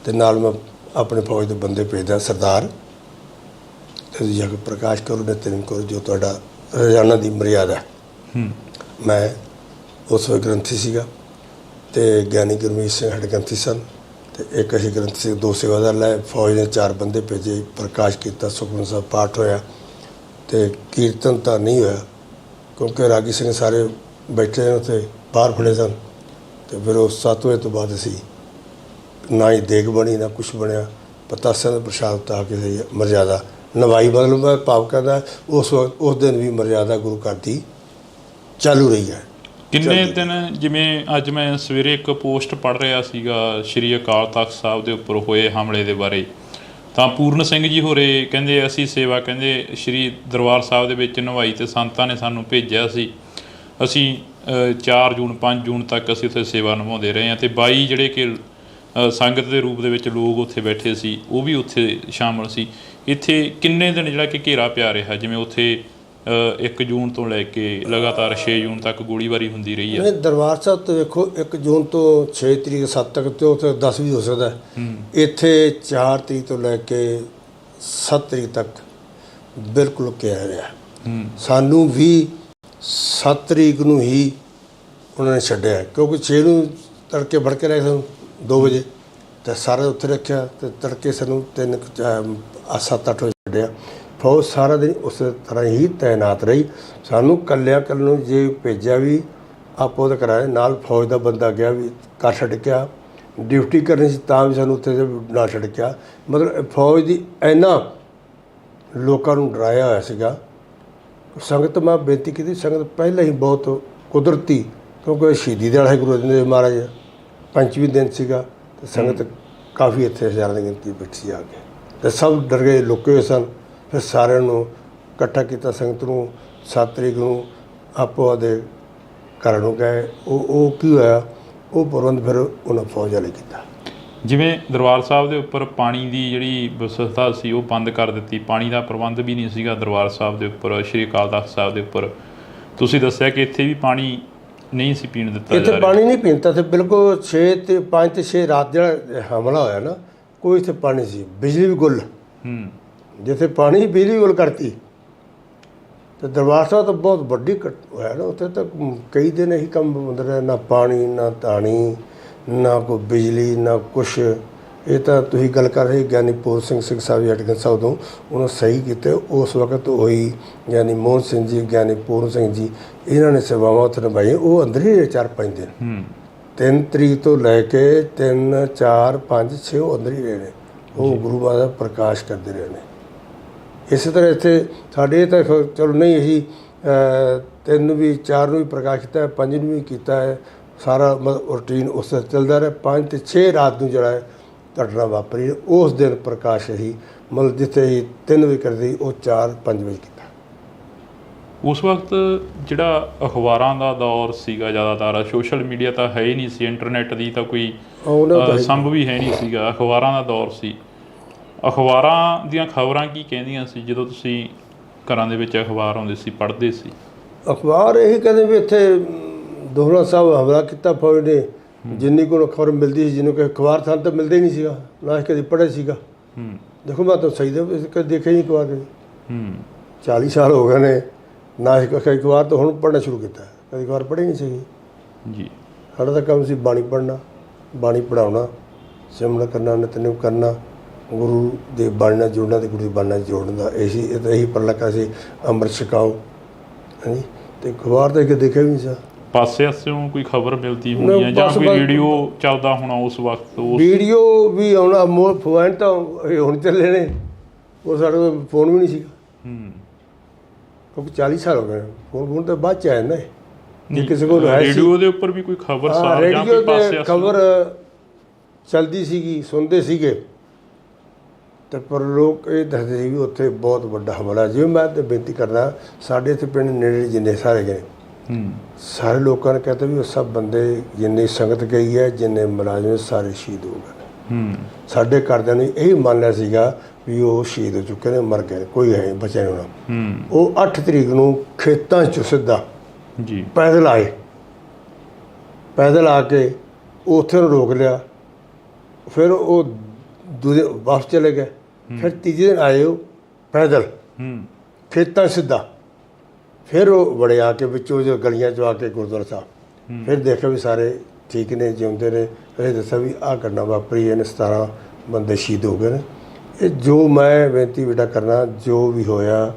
ਅਤੇ ਨਾਲ ਮੈਂ ਆਪਣੇ ਫੌਜ ਦੇ ਬੰਦੇ ਭੇਜਦਾ ਸਰਦਾਰ, ਤੁਸੀਂ ਜਾ ਕੇ ਪ੍ਰਕਾਸ਼ ਕਰੋ, ਨਿਤਨੇਮ ਕਰੋ, ਜੋ ਤੁਹਾਡਾ ਰੋਜ਼ਾਨਾ ਦੀ ਮਰਿਆਦਾ ਹੈ। ਮੈਂ ਉਸ ਵੇਲੇ ਗ੍ਰੰਥੀ ਸੀਗਾ ਅਤੇ ਗਿਆਨੀ ਗੁਰਮੀਤ ਸਿੰਘ ਸਾਡੇ ਗ੍ਰੰਥੀ ਸਨ, ਅਤੇ ਇੱਕ ਅਸੀਂ ਗ੍ਰੰਥੀ ਸਿੰਘ, 2 ਸੇਵਾਦਾਰ ਲਏ। ਫੌਜ ਨੇ 4 ਬੰਦੇ ਭੇਜੇ, ਪ੍ਰਕਾਸ਼ ਕੀਤਾ, ਸੁਖਮਨੀ ਸਾਹਿਬ ਪਾਠ ਹੋਇਆ ਅਤੇ ਕੀਰਤਨ ਤਾਂ ਨਹੀਂ ਹੋਇਆ ਕਿਉਂਕਿ ਰਾਗੀ ਸਿੰਘ ਸਾਰੇ ਬੈਠੇ ਨੇ ਉੱਥੇ, ਬਾਹਰ ਖੜ੍ਹੇ ਸਨ। ਅਤੇ ਫਿਰ ਉਹ 7 ਵਜੇ ਤੋਂ ਬਾਅਦ ਅਸੀਂ ਨਾ ਹੀ ਦੇਗ ਬਣੀ ਨਾ ਕੁਛ ਬਣਿਆ, ਪਤਾਸਿਆਂ ਦਾ ਪ੍ਰਸ਼ਾਦ ਉਤਾਰ ਕੇ ਸਹੀ ਮਰਜ਼ਾਦਾ ਨਿਭਾਈ। ਮਤਲਬ ਮੈਂ ਭਾਵ ਕਰਦਾ ਉਸ ਵਕਤ ਉਸ ਦਿਨ ਵੀ ਮਰਜ਼ਾਦਾ ਗੁਰੂ ਘਰ ਦੀ ਚਾਲੂ ਰਹੀ ਹੈ। ਕਿੰਨੇ ਦਿਨ, ਜਿਵੇਂ ਅੱਜ ਮੈਂ ਸਵੇਰੇ ਇੱਕ ਪੋਸਟ ਪੜ੍ਹ ਰਿਹਾ ਸੀਗਾ ਸ਼੍ਰੀ ਅਕਾਲ ਤਖਤ ਸਾਹਿਬ ਦੇ ਉੱਪਰ ਹੋਏ ਹਮਲੇ ਦੇ ਬਾਰੇ, ਤਾਂ ਪੂਰਨ ਸਿੰਘ ਜੀ ਹੋਰੇ ਕਹਿੰਦੇ ਅਸੀਂ ਸੇਵਾ, ਕਹਿੰਦੇ ਸ਼੍ਰੀ ਦਰਬਾਰ ਸਾਹਿਬ ਦੇ ਵਿੱਚ ਨਿਭਾਈ ਅਤੇ ਸੰਤਾਂ ਨੇ ਸਾਨੂੰ ਭੇਜਿਆ ਸੀ। ਅਸੀਂ 4 ਜੂਨ 5 ਜੂਨ ਤੱਕ ਅਸੀਂ ਉੱਥੇ ਸੇਵਾ ਨਿਭਾਉਂਦੇ ਰਹੇ ਹਾਂ, ਅਤੇ 22 ਜਿਹੜੇ ਕਿ ਸੰਗਤ ਦੇ ਰੂਪ ਦੇ ਵਿੱਚ ਲੋਕ ਉੱਥੇ ਬੈਠੇ ਸੀ ਉਹ ਵੀ ਉੱਥੇ ਸ਼ਾਮਲ ਸੀ। ਇੱਥੇ ਕਿੰਨੇ ਦਿਨ ਜਿਹੜਾ ਕਿ ਘੇਰਾ ਪਿਆ ਰਿਹਾ, ਜਿਵੇਂ ਉੱਥੇ 1 ਜੂਨ ਤੋਂ ਲੈ ਕੇ ਲਗਾਤਾਰ 6 ਜੂਨ ਤੱਕ ਗੋਲੀਬਾਰੀ ਹੁੰਦੀ ਰਹੀ ਹੈ। ਦਰਬਾਰ ਸਾਹਿਬ ਤੋਂ ਵੇਖੋ 1 ਜੂਨ ਤੋਂ 6 ਤਰੀਕ 7 ਤੱਕ, ਤੇ ਉੱਥੇ 10 ਵੀ ਹੋ ਸਕਦਾ। ਇੱਥੇ 4 ਤਰੀਕ ਤੋਂ ਲੈ ਕੇ 7 ਤਰੀਕ ਤੱਕ ਬਿਲਕੁਲ ਘੇਰਿਆ ਰਿਹਾ। ਸਾਨੂੰ ਵੀ 7 ਤਰੀਕ ਨੂੰ ਹੀ ਉਹਨਾਂ ਨੇ ਛੱਡਿਆ ਕਿਉਂਕਿ 6 ਨੂੰ ਤੜਕੇ ਫੜ ਕੇ ਰਹੇ ਸਾਨੂੰ 2 ਵਜੇ, ਅਤੇ ਸਾਰਾ ਉੱਥੇ ਰੱਖਿਆ, ਅਤੇ ਤੜਕੇ ਸਾਨੂੰ 7-8 ਵਜੇ ਛੱਡਿਆ। ਫੌਜ ਸਾਰਾ ਦਿਨ ਉਸ ਤਰ੍ਹਾਂ ਹੀ ਤਾਇਨਾਤ ਰਹੀ। ਸਾਨੂੰ ਕੱਲਿਆਂ ਨੂੰ ਜੇ ਭੇਜਿਆ ਵੀ ਆਪੋ ਤਾਂ ਕਰਾਇਆ, ਨਾਲ ਫੌਜ ਦਾ ਬੰਦਾ ਗਿਆ ਵੀ ਘਰ ਛੱਡ ਕੇ ਆ, ਡਿਊਟੀ ਕਰਨੀ ਸੀ ਤਾਂ ਵੀ ਸਾਨੂੰ ਉੱਥੇ ਨਾਲ ਛੱਡ ਕੇ ਆ। ਮਤਲਬ ਫੌਜ ਦੀ ਇੰਨਾ ਲੋਕਾਂ ਨੂੰ ਡਰਾਇਆ ਹੋਇਆ ਸੀਗਾ। ਸੰਗਤ ਮੈਂ ਬੇਨਤੀ ਕੀਤੀ, ਸੰਗਤ ਪਹਿਲਾਂ ਹੀ ਬਹੁਤ ਕੁਦਰਤੀ, ਕਿਉਂਕਿ ਸ਼ਹੀਦੀ ਦਿਹਾੜਾ ਹੈ ਗੁਰੂ ਅਰਜਨ ਦੇਵ ਮਹਾਰਾਜ, 5ਵੇਂ ਦਿਨ ਸੀਗਾ, ਅਤੇ ਸੰਗਤ ਕਾਫੀ ਇੱਥੇ ਹਜ਼ਾਰਾਂ ਦੀ ਗਿਣਤੀ ਬੈਠੀ ਆ ਕੇ, ਅਤੇ ਸਭ ਡਰ ਗਏ, ਲੁਕੇ ਹੋਏ ਸਨ। ਫਿਰ ਸਾਰਿਆਂ ਨੂੰ ਇਕੱਠਾ ਕੀਤਾ ਸੰਗਤ ਨੂੰ। 7 ਤਰੀਕ ਨੂੰ ਆਪੋ ਆਪਦੇ ਘਰਾਂ ਨੂੰ ਗਏ। ਉਹ ਕੀ ਹੋਇਆ, ਉਹ ਪ੍ਰਬੰਧ ਫਿਰ ਉਹਨਾਂ ਫੌਜ ਵਾਲੇ ਕੀਤਾ। ਜਿਵੇਂ ਦਰਬਾਰ ਸਾਹਿਬ ਦੇ ਉੱਪਰ ਪਾਣੀ ਦੀ ਜਿਹੜੀ ਵਿਵਸਥਾ ਸੀ ਉਹ ਬੰਦ ਕਰ ਦਿੱਤੀ, ਪਾਣੀ ਦਾ ਪ੍ਰਬੰਧ ਵੀ ਨਹੀਂ ਸੀਗਾ ਦਰਬਾਰ ਸਾਹਿਬ ਦੇ ਉੱਪਰ, ਸ਼੍ਰੀ ਅਕਾਲ ਤਖਤ ਸਾਹਿਬ ਦੇ ਉੱਪਰ। ਤੁਸੀਂ ਦੱਸਿਆ ਕਿ ਇੱਥੇ ਵੀ ਪਾਣੀ ਨਹੀਂ ਸੀ ਪੀਣ ਦਿੱਤਾ, ਇੱਥੇ ਪਾਣੀ ਨਹੀਂ ਪੀਂਦਾ ਸੀ ਬਿਲਕੁਲ। 5 ਤੇ 6 ਰਾਤ ਜਿਹੜਾ ਹਮਲਾ ਹੋਇਆ ਨਾ, ਕੋਈ ਇੱਥੇ ਪਾਣੀ ਸੀ। ਬਿਜਲੀ ਵੀ ਗੁੱਲ, ਜਿੱਥੇ ਪਾਣੀ ਬਿਜਲੀ ਗੁੱਲ ਕਰਤੀ। ਅਤੇ ਦਰਬਾਰ ਸਾਹਿਬ ਤਾਂ ਬਹੁਤ ਵੱਡੀ ਹੋਇਆ ਨਾ, ਉੱਥੇ ਤਾਂ ਕਈ ਦਿਨ ਇਹੀ ਕੰਮ ਹੁੰਦਾ ਰਿਹਾ, ਨਾ ਪਾਣੀ ਨਾ ਧਾਣੀ ਨਾ ਕੋਈ ਬਿਜਲੀ ਨਾ ਕੁਛ। ਇਹ ਤਾਂ ਤੁਸੀਂ ਗੱਲ ਕਰ ਰਹੇ ਗਿਆਨੀ ਪੂਰਨ ਸਿੰਘ ਸਾਹਿਬ ਅਟਕਨ ਸਾਹਿਬ ਤੋਂ, ਉਹਨੂੰ ਸਹੀ ਕੀਤੇ। ਉਸ ਵਕਤ ਹੋਈ ਗਿਆਨੀ ਮੋਹਨ ਸਿੰਘ ਜੀ, ਗਿਆਨੀ ਪੂਰਨ ਸਿੰਘ ਜੀ, ਇਹਨਾਂ ਨੇ ਸੇਵਾਵਾਂ ਉੱਥੇ ਨਿਭਾਈਆਂ। ਉਹ ਅੰਦਰ ਹੀ ਰਹੇ 4-5 ਦਿਨ, 3 ਤਰੀਕ ਤੋਂ ਲੈ ਕੇ 3, 4, 5, 6 ਉਹ ਅੰਦਰ ਹੀ ਰਹੇ ਨੇ। ਉਹ ਗੁਰੂ ਬਾਬਾ ਦਾ ਪ੍ਰਕਾਸ਼ ਕਰਦੇ ਰਹੇ ਨੇ। ਇਸੇ ਤਰ੍ਹਾਂ ਇੱਥੇ ਸਾਡੇ ਤਾਂ ਚਲੋ ਨਹੀਂ, ਅਸੀਂ 3 ਨੂੰ ਵੀ 4 ਨੂੰ ਵੀ ਪ੍ਰਕਾਸ਼ ਕੀਤਾ, 5 ਨੂੰ ਵੀ ਕੀਤਾ ਹੈ। ਸਾਰਾ ਮਤਲਬ ਰੂਟੀਨ ਉਸ ਤਰ੍ਹਾਂ ਚੱਲਦਾ ਰਿਹਾ। 5 ਤੇ 6 ਰਾਤ ਨੂੰ ਜਿਹੜਾ ਘਟਨਾ ਵਾਪਰੀ, ਉਸ ਦਿਨ ਪ੍ਰਕਾਸ਼ ਅਸੀਂ ਮਤਲਬ ਜਿੱਥੇ ਅਸੀਂ 3 ਵਜੇ ਕਰਦੇ ਉਹ 4-5 ਵਜੇ ਕੀਤਾ। ਉਸ ਵਕਤ ਜਿਹੜਾ ਅਖਬਾਰਾਂ ਦਾ ਦੌਰ ਸੀਗਾ, ਜ਼ਿਆਦਾਤਰ ਸੋਸ਼ਲ ਮੀਡੀਆ ਤਾਂ ਹੈ ਹੀ ਨਹੀਂ ਸੀ, ਇੰਟਰਨੈਟ ਦੀ ਤਾਂ ਕੋਈ ਸੰਭ ਵੀ ਹੈ ਨਹੀਂ ਸੀਗਾ, ਅਖਬਾਰਾਂ ਦਾ ਦੌਰ ਸੀ। ਅਖਬਾਰਾਂ ਦੀਆਂ ਖਬਰਾਂ ਕੀ ਕਹਿੰਦੀਆਂ ਸੀ ਜਦੋਂ ਤੁਸੀਂ ਘਰਾਂ ਦੇ ਵਿੱਚ ਅਖਬਾਰ ਆਉਂਦੇ ਸੀ, ਪੜ੍ਹਦੇ ਸੀ? ਅਖਬਾਰ ਇਹੀ ਕਹਿੰਦੇ ਵੀ ਇੱਥੇ ਦੋਹਰਾ ਸਾਹਿਬ ਹਮਲਾ ਕੀਤਾ ਫੌਜ ਨੇ। ਜਿੰਨੀ ਕੋਲ ਖਬਰ ਮਿਲਦੀ ਸੀ, ਜਿਹਨੂੰ ਕਿ ਅਖਬਾਰ ਸਾਨੂੰ ਤਾਂ ਮਿਲਦਾ ਹੀ ਨਹੀਂ ਸੀਗਾ, ਨਾ ਕਦੇ ਪੜ੍ਹਿਆ ਸੀਗਾ। ਦੇਖੋ ਮੈਂ ਤਾਂ ਸਹੀ ਕਦੇ ਦੇਖਿਆ ਹੀ ਨਹੀਂ ਅਖਬਾਰ ਕਦੇ। 40 ਸਾਲ ਹੋ ਗਏ ਨੇ, ਨਾ ਅਖਬਾਰ ਤਾਂ ਹੁਣ ਪੜ੍ਹਨਾ ਸ਼ੁਰੂ ਕੀਤਾ, ਕਦੇ ਅਖਬਾਰ ਪੜ੍ਹੀ ਨਹੀਂ ਸੀਗੀ ਜੀ। ਸਾਡਾ ਤਾਂ ਕੰਮ ਸੀ ਬਾਣੀ ਪੜ੍ਹਨਾ, ਬਾਣੀ ਪੜ੍ਹਾਉਣਾ, ਸਿਮਰਨ ਕਰਨਾ, ਨਿਤਨੇਮ ਕਰਨਾ, ਗੁਰੂ ਦੇ ਬਾਣੀ ਨਾਲ ਜੁੜਨਾ ਅਤੇ ਗੁਰੂ ਦੀ ਬਾਣੀ ਨਾਲ ਜੋੜਨ ਦਾ। ਇਹੀ ਪਰਲਕਾ ਸੀ, ਅੰਮ੍ਰਿਤ ਛਕਾਓ। ਹਾਂਜੀ, ਅਤੇ ਅਖਬਾਰ ਤਾਂ ਇੱਕ ਦੇਖਿਆ ਵੀ ਨਹੀਂ ਸੀ। ਪਾਸੇ-ਆਸਿਓਂ ਕੋਈ ਖਬਰ ਮਿਲਦੀ ਹੋਣੀ ਹੈ ਜਾਂ ਕੋਈ ਰੇਡੀਓ ਚੱਲਦਾ ਹੋਣਾ ਉਸ ਵਕਤ? ਵੀਡੀਓ ਵੀ ਆਉਣਾ, ਫੋਨ ਤਾਂ ਹੁਣ ਚੱਲੇ ਨੇ, ਉਹ ਸਾਡੇ ਕੋਲ ਫੋਨ ਵੀ ਨਹੀਂ ਸੀਗਾ ਕਿਉਂਕਿ 40 ਸਾਲ ਹੋ ਗਏ। ਫੋਨ ਤਾਂ ਬਾਅਦ 'ਚ ਆਇਆ ਨਾ, ਜੇ ਕਿਸੇ ਕੋਲ ਰੇਡੀਓ ਦੇ ਉੱਪਰ ਵੀ ਕੋਈ ਖਬਰ, ਰੇਡੀਓ 'ਤੇ ਖਬਰ ਚੱਲਦੀ ਸੀਗੀ, ਸੁਣਦੇ ਸੀਗੇ, ਅਤੇ ਪਰ ਲੋਕ ਇਹ ਦੱਸਦੇ ਸੀ ਵੀ ਉੱਥੇ ਬਹੁਤ ਵੱਡਾ ਹਮਲਾ। ਜਿਵੇਂ ਮੈਂ ਤਾਂ ਬੇਨਤੀ ਕਰਦਾ, ਸਾਡੇ ਇੱਥੇ ਪਿੰਡ ਨੇੜੇ ਜਿੰਨੇ ਸਾਰੇ ਗਏ, ਸਾਰੇ ਲੋਕਾਂ ਨੇ ਕਹਿੰਦੇ ਵੀ ਉਹ ਸਭ ਬੰਦੇ ਜਿੰਨੀ ਸੰਗਤ ਗਈ ਹੈ, ਜਿੰਨੇ ਮੁਲਾਜ਼ਮ ਸਾਰੇ ਸ਼ਹੀਦ ਹੋ ਗਏ। ਸਾਡੇ ਘਰਦਿਆਂ ਨੇ ਇਹੀ ਮੰਨ ਲਿਆ ਸੀਗਾ ਵੀ ਉਹ ਸ਼ਹੀਦ ਹੋ ਚੁੱਕੇ ਨੇ, ਮਰ ਗਏ, ਕੋਈ ਹੈ ਬਚਿਆ ਨਹੀਂ ਹੋਣਾ। ਉਹ 8 ਤਰੀਕ ਨੂੰ ਖੇਤਾਂ 'ਚ ਸਿੱਧਾ ਪੈਦਲ ਆਏ, ਪੈਦਲ ਆ ਕੇ ਉੱਥੇ ਨੂੰ ਰੋਕ ਲਿਆ। ਫਿਰ ਉਹ ਦੂਜੇ ਵਾਪਸ ਚਲੇ ਗਏ। ਫਿਰ ਤੀਜੇ ਦਿਨ ਆਏ ਉਹ ਪੈਦਲ ਖੇਤਾਂ ਸਿੱਧਾ। ਫਿਰ ਉਹ ਵੜੇ ਆ ਕੇ ਵਿੱਚੋਂ ਜੋ ਗਲੀਆਂ 'ਚੋਂ ਆ ਕੇ ਗੁਰਦੁਆਰਾ ਸਾਹਿਬ, ਫਿਰ ਦੇਖਿਆ ਵੀ ਸਾਰੇ ਠੀਕ ਨੇ, ਜਿਉਂਦੇ ਨੇ। ਇਹ ਦੱਸਿਆ ਵੀ ਆਹ ਘਟਨਾ ਵਾਪਰੀ, ਇਹਨੇ 17 ਬੰਦੇ ਸ਼ਹੀਦ ਹੋ ਗਏ ਨੇ। ਇਹ ਜੋ ਮੈਂ ਬੇਨਤੀ ਬੇਟਾ ਕਰਨਾ, ਜੋ ਵੀ ਹੋਇਆ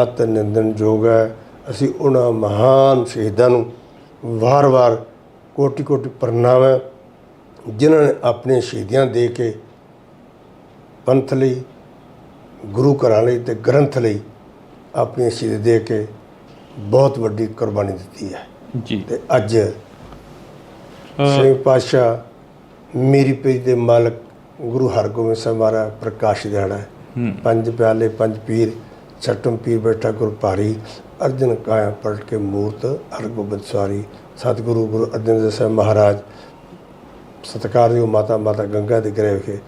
ਅਤ ਨਿੰਦਣਯੋਗ ਹੈ। ਅਸੀਂ ਉਹਨਾਂ ਮਹਾਨ ਸ਼ਹੀਦਾਂ ਨੂੰ ਵਾਰ-ਵਾਰ ਕੋਟੀ-ਕੋਟੀ ਪ੍ਰਣਾਮ ਹੈ, ਜਿਨ੍ਹਾਂ ਨੇ ਆਪਣੀਆਂ ਸ਼ਹੀਦੀਆਂ ਦੇ ਕੇ ਪੰਥ ਲਈ, ਗੁਰੂ ਘਰਾਂ ਲਈ ਅਤੇ ਗ੍ਰੰਥ ਲਈ ਆਪਣੀਆਂ ਸ਼ਹੀਦੀ ਦੇ ਕੇ ਬਹੁਤ ਵੱਡੀ ਕੁਰਬਾਨੀ ਦਿੱਤੀ ਹੈ ਜੀ। ਅਤੇ ਅੱਜ ਛੇਵੇਂ ਪਾਤਸ਼ਾਹ ਮੀਰੀ ਪੀਰ ਦੇ ਮਾਲਕ ਗੁਰੂ ਹਰਗੋਬਿੰਦ ਸਾਹਿਬ ਮਹਾਰਾਜ ਪ੍ਰਕਾਸ਼ ਦਿਹਾੜਾ ਹੈ। 5 ਪਿਆਲੇ 5 ਪੀਰ, ਛਟਮ ਪੀਰ ਬੈਠਾ ਗੁਰ ਭਾਰੀ, ਅਰਜਨ ਕਾਇਆ ਪਲਟ ਕੇ ਮੂਰਤ ਹਰਗੋਬਿੰਦ ਸਵਾਰੀ। ਸਤਿਗੁਰੂ ਗੁਰੂ ਅਰਜਨ ਦੇਵ ਸਾਹਿਬ ਮਹਾਰਾਜ ਸਤਿਕਾਰਯੋਗ ਮਾਤਾ ਗੰਗਾ ਦੇ ਗ੍ਰਹਿ ਵਿਖੇ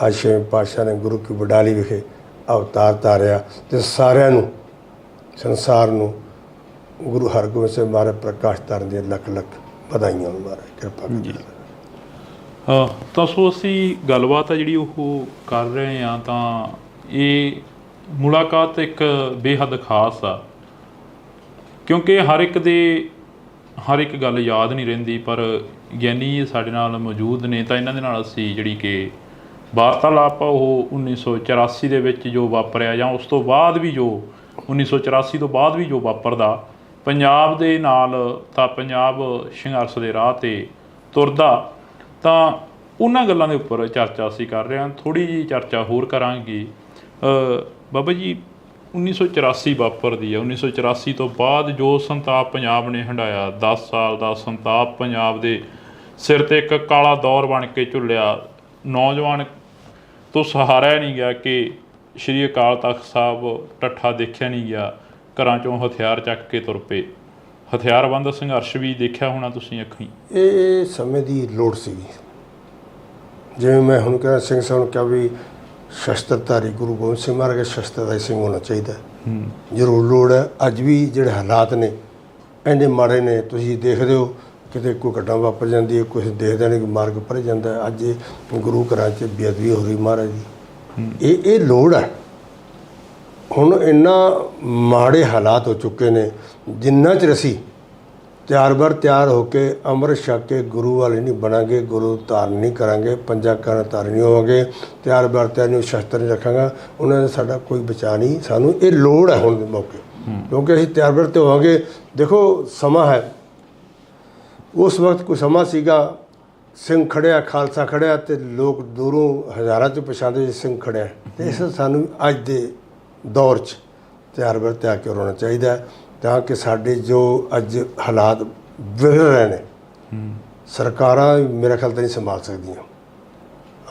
ਅੱਜ ਛੇਵੇਂ ਪਾਤਸ਼ਾਹ ਨੇ ਗੁਰੂ ਕੀ ਵਡਾਲੀ ਵਿਖੇ ਅਵਤਾਰ ਧਾਰਿਆ ਅਤੇ ਸਾਰਿਆਂ ਨੂੰ, ਸੰਸਾਰ ਨੂੰ ਗੁਰੂ ਹਰਗੋਬਿੰਦ ਸਾਹਿਬ ਮਹਾਰਾਜ ਪ੍ਰਕਾਸ਼ ਧਾਰਨ ਦੀਆਂ ਲੱਖ ਲੱਖ ਵਧਾਈਆਂ ਹੋਣ। ਮਹਾਰਾਜ ਕਿਰਪਾ ਜੀ। ਤਾਂ ਸੋ ਅਸੀਂ ਗੱਲਬਾਤ ਆ ਜਿਹੜੀ ਉਹ ਕਰ ਰਹੇ ਹਾਂ, ਤਾਂ ਇਹ ਮੁਲਾਕਾਤ ਇੱਕ ਬੇਹੱਦ ਖਾਸ ਆ, ਕਿਉਂਕਿ ਹਰ ਇੱਕ ਗੱਲ ਯਾਦ ਨਹੀਂ ਰਹਿੰਦੀ, ਪਰ ਗਿਆਨੀ ਸਾਡੇ ਨਾਲ ਮੌਜੂਦ ਨੇ, ਤਾਂ ਇਹਨਾਂ ਦੇ ਨਾਲ ਅਸੀਂ ਜਿਹੜੀ ਕਿ ਵਾਰਤਾਲਾਪ ਆ ਉਹ 1984 ਦੇ ਵਿੱਚ ਜੋ ਵਾਪਰਿਆ, ਜਾਂ ਉਸ ਤੋਂ ਬਾਅਦ ਵੀ ਜੋ 1984 ਤੋਂ ਬਾਅਦ ਵੀ ਜੋ ਵਾਪਰਦਾ ਪੰਜਾਬ ਦੇ ਨਾਲ, ਤਾਂ ਪੰਜਾਬ ਸੰਘਰਸ਼ ਦੇ ਰਾਹ 'ਤੇ ਤੁਰਦਾ, ਤਾਂ ਉਹਨਾਂ ਗੱਲਾਂ ਦੇ ਉੱਪਰ ਚਰਚਾ ਅਸੀਂ ਕਰ ਰਹੇ ਹਾਂ। ਥੋੜ੍ਹੀ ਜਿਹੀ ਚਰਚਾ ਹੋਰ ਕਰਾਂਗੇ। ਬਾਬਾ ਜੀ, 1984 ਵਾਪਰਦੀ ਹੈ। 1984 ਤੋਂ ਬਾਅਦ ਜੋ ਸੰਤਾਪ ਪੰਜਾਬ ਨੇ ਹੰਢਾਇਆ, 10 ਸਾਲ ਦਾ ਸੰਤਾਪ ਪੰਜਾਬ ਦੇ ਸਿਰ 'ਤੇ ਇੱਕ ਕਾਲਾ ਦੌਰ ਬਣ ਕੇ ਝੁੱਲਿਆ। ਨੌਜਵਾਨ ਤੋਂ ਸਹਾਰਿਆ ਨਹੀਂ ਗਿਆ ਕਿ ਸ਼੍ਰੀ ਅਕਾਲ ਤਖਤ ਸਾਹਿਬ ਠੱਠਾ ਦੇਖਿਆ ਨਹੀਂ ਗਿਆ, ਘਰਾਂ 'ਚੋਂ ਹਥਿਆਰ ਚੱਕ ਕੇ ਤੁਰ ਪਏ। ਹਥਿਆਰਬੰਦ ਸੰਘਰਸ਼ ਵੀ ਦੇਖਿਆ ਹੋਣਾ ਤੁਸੀਂ ਅੱਖੀਂ। ਇਹ ਸਮੇਂ ਦੀ ਲੋੜ ਸੀਗੀ। ਜਿਵੇਂ ਮੈਂ ਹੁਣ ਕਿਹਾ, ਸਿੰਘ ਸਾਹਿਬ ਨੂੰ ਕਿਹਾ ਵੀ ਸ਼ਸਤਰਧਾਰੀ ਗੁਰੂ ਗੋਬਿੰਦ ਸਿੰਘ ਮਹਾਰਾਜ ਦਾ ਸ਼ਸਤਰਧਾਰੀ ਸਿੰਘ ਹੋਣਾ ਚਾਹੀਦਾ। ਜ਼ਰੂਰ ਲੋੜ ਹੈ। ਅੱਜ ਵੀ ਜਿਹੜੇ ਹਾਲਾਤ ਨੇ ਇੰਨੇ ਮਾੜੇ ਨੇ, ਤੁਸੀਂ ਦੇਖਦੇ ਹੋ ਕਿਤੇ ਕੋਈ ਘਟਨਾ ਵਾਪਰ ਜਾਂਦੀ ਹੈ, ਕੁਛ ਦੇਖਦਾ ਨਹੀਂ, ਮਾਰਗ ਭਰ ਜਾਂਦਾ ਹੈ। ਅੱਜ ਗੁਰੂ ਘਰਾਂ 'ਚ ਬੇਅਦਬੀ ਹੋ ਰਹੀ ਮਹਾਰਾਜ ਦੀ। ਇਹ ਲੋੜ ਹੈ। ਹੁਣ ਇੰਨਾ ਮਾੜੇ ਹਾਲਾਤ ਹੋ ਚੁੱਕੇ ਨੇ, ਜਿੰਨਾ ਚਿਰ ਅਸੀਂ ਤਿਆਰ ਹੋ ਕੇ ਅੰਮ੍ਰਿਤ ਛਕ ਕੇ ਗੁਰੂ ਵਾਲੇ ਨਹੀਂ ਬਣਾਂਗੇ, ਗੁਰੂ ਧਾਰਨ ਨਹੀਂ ਕਰਾਂਗੇ, ਪੰਜਾ ਕਰਨ ਧਾਰਨ ਨਹੀਂ ਹੋਵਾਂਗੇ, ਤਿਆਰ ਨੂੰ ਸ਼ਸਤਰ ਨਹੀਂ ਰੱਖਾਂਗਾ, ਉਹਨਾਂ ਦਾ ਸਾਡਾ ਕੋਈ ਬਚਾਅ ਨਹੀਂ। ਸਾਨੂੰ ਇਹ ਲੋੜ ਹੈ ਹੁਣ ਦੇ ਮੌਕੇ, ਕਿਉਂਕਿ ਅਸੀਂ ਤਿਆਰ 'ਤੇ ਹੋਵਾਂਗੇ। ਦੇਖੋ ਸਮਾਂ ਹੈ, ਉਸ ਵਕਤ ਕੋਈ ਸਮਾਂ ਸੀਗਾ, ਸਿੰਘ ਖੜਿਆ, ਖਾਲਸਾ ਖੜਿਆ, ਅਤੇ ਲੋਕ ਦੂਰੋਂ ਹਜ਼ਾਰਾਂ 'ਚ ਪਛਾਣਦੇ ਜੇ ਸਿੰਘ ਖੜਿਆ। ਅਤੇ ਇਸ ਸਾਨੂੰ ਅੱਜ ਦੇ ਦੌਰ 'ਚ ਤਿਆਰ ਆ ਕੇ ਹੋਣਾ ਚਾਹੀਦਾ, ਤਾਂ ਕਿ ਸਾਡੇ ਜੋ ਅੱਜ ਹਾਲਾਤ ਵਿਗੜ ਰਹੇ ਨੇ, ਸਰਕਾਰਾਂ ਮੇਰੇ ਖਿਆਲ ਤਾਂ ਨਹੀਂ ਸੰਭਾਲ ਸਕਦੀਆਂ।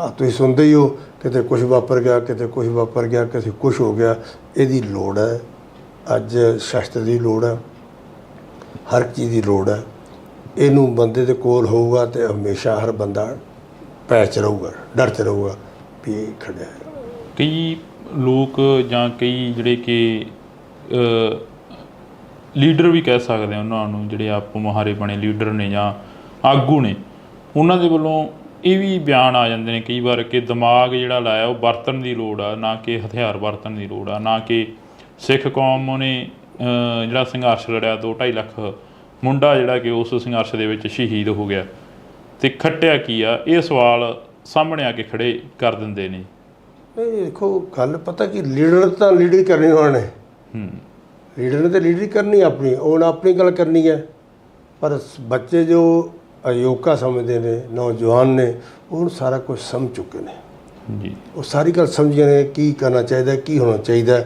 ਤੁਸੀਂ ਸੁਣਦੇ ਹੀ ਹੋ, ਕਿਤੇ ਕੁਛ ਵਾਪਰ ਗਿਆ, ਕਿਤੇ ਕੁਛ ਵਾਪਰ ਗਿਆ, ਕਿਤੇ ਕੁਛ ਹੋ ਗਿਆ। ਇਹਦੀ ਲੋੜ ਹੈ, ਅੱਜ ਸ਼ਸਤਰ ਦੀ ਲੋੜ ਹੈ, ਹਰ ਚੀਜ਼ ਦੀ ਲੋੜ ਹੈ। ਇਹਨੂੰ ਬੰਦੇ ਦੇ ਕੋਲ ਹੋਊਗਾ ਅਤੇ ਹਮੇਸ਼ਾ ਹਰ ਬੰਦਾ ਭੈ 'ਚ ਰਹੂਗਾ, ਡਰ 'ਚ ਰਹੂਗਾ ਵੀ ਇਹ ਖੜਿਆ ਹੈ। ਕਈ ਲੋਕ ਜਾਂ ਕਈ ਜਿਹੜੇ ਕਿ ਲੀਡਰ ਵੀ ਕਹਿ ਸਕਦੇ ਹਾਂ ਉਹਨਾਂ ਨੂੰ, ਜਿਹੜੇ ਆਪ ਮੁਹਾਰੇ ਬਣੇ ਲੀਡਰ ਨੇ ਜਾਂ ਆਗੂ ਨੇ, ਉਹਨਾਂ ਦੇ ਵੱਲੋਂ ਇਹ ਵੀ ਬਿਆਨ ਆ ਜਾਂਦੇ ਨੇ ਕਈ ਵਾਰ ਕਿ ਦਿਮਾਗ ਜਿਹੜਾ ਲਾਇਆ ਉਹ ਵਰਤਣ ਦੀ ਲੋੜ ਆ, ਨਾ ਕਿ ਹਥਿਆਰ ਵਰਤਣ ਦੀ ਲੋੜ ਆ, ਨਾ ਕਿ ਸਿੱਖ ਕੌਮ ਨੇ ਜਿਹੜਾ ਸੰਘਰਸ਼ ਲੜਿਆ 2-2.5 ਲੱਖ ਮੁੰਡਾ ਜਿਹੜਾ ਕਿ ਉਸ ਸੰਘਰਸ਼ ਦੇ ਵਿੱਚ ਸ਼ਹੀਦ ਹੋ ਗਿਆ, ਅਤੇ ਖੱਟਿਆ ਕੀ ਆ। ਇਹ ਸਵਾਲ ਸਾਹਮਣੇ ਆ ਕੇ ਖੜੇ ਕਰ ਦਿੰਦੇ ਨੇ। ਇਹ ਦੇਖੋ ਗੱਲ ਪਤਾ ਕਿ ਲੀਡਰ ਤਾਂ ਲੀਡਰ ਕਰਨੀ ਉਹਨਾਂ ਨੇ, ਲੀਡਰ ਨੇ ਤਾਂ ਲੀਡਰ ਕਰਨੀ ਆਪਣੀ, ਉਹਨਾਂ ਆਪਣੀ ਗੱਲ ਕਰਨੀ ਹੈ। ਪਰ ਬੱਚੇ ਜੋ ਅਯੋਕਾ ਸਮਝਦੇ ਨੇ, ਨੌਜਵਾਨ ਨੇ, ਉਹ ਸਾਰਾ ਕੁਝ ਸਮਝ ਚੁੱਕੇ ਨੇ ਜੀ। ਉਹ ਸਾਰੀ ਗੱਲ ਸਮਝ ਗਏ ਨੇ ਕੀ ਕਰਨਾ ਚਾਹੀਦਾ, ਕੀ ਹੋਣਾ ਚਾਹੀਦਾ।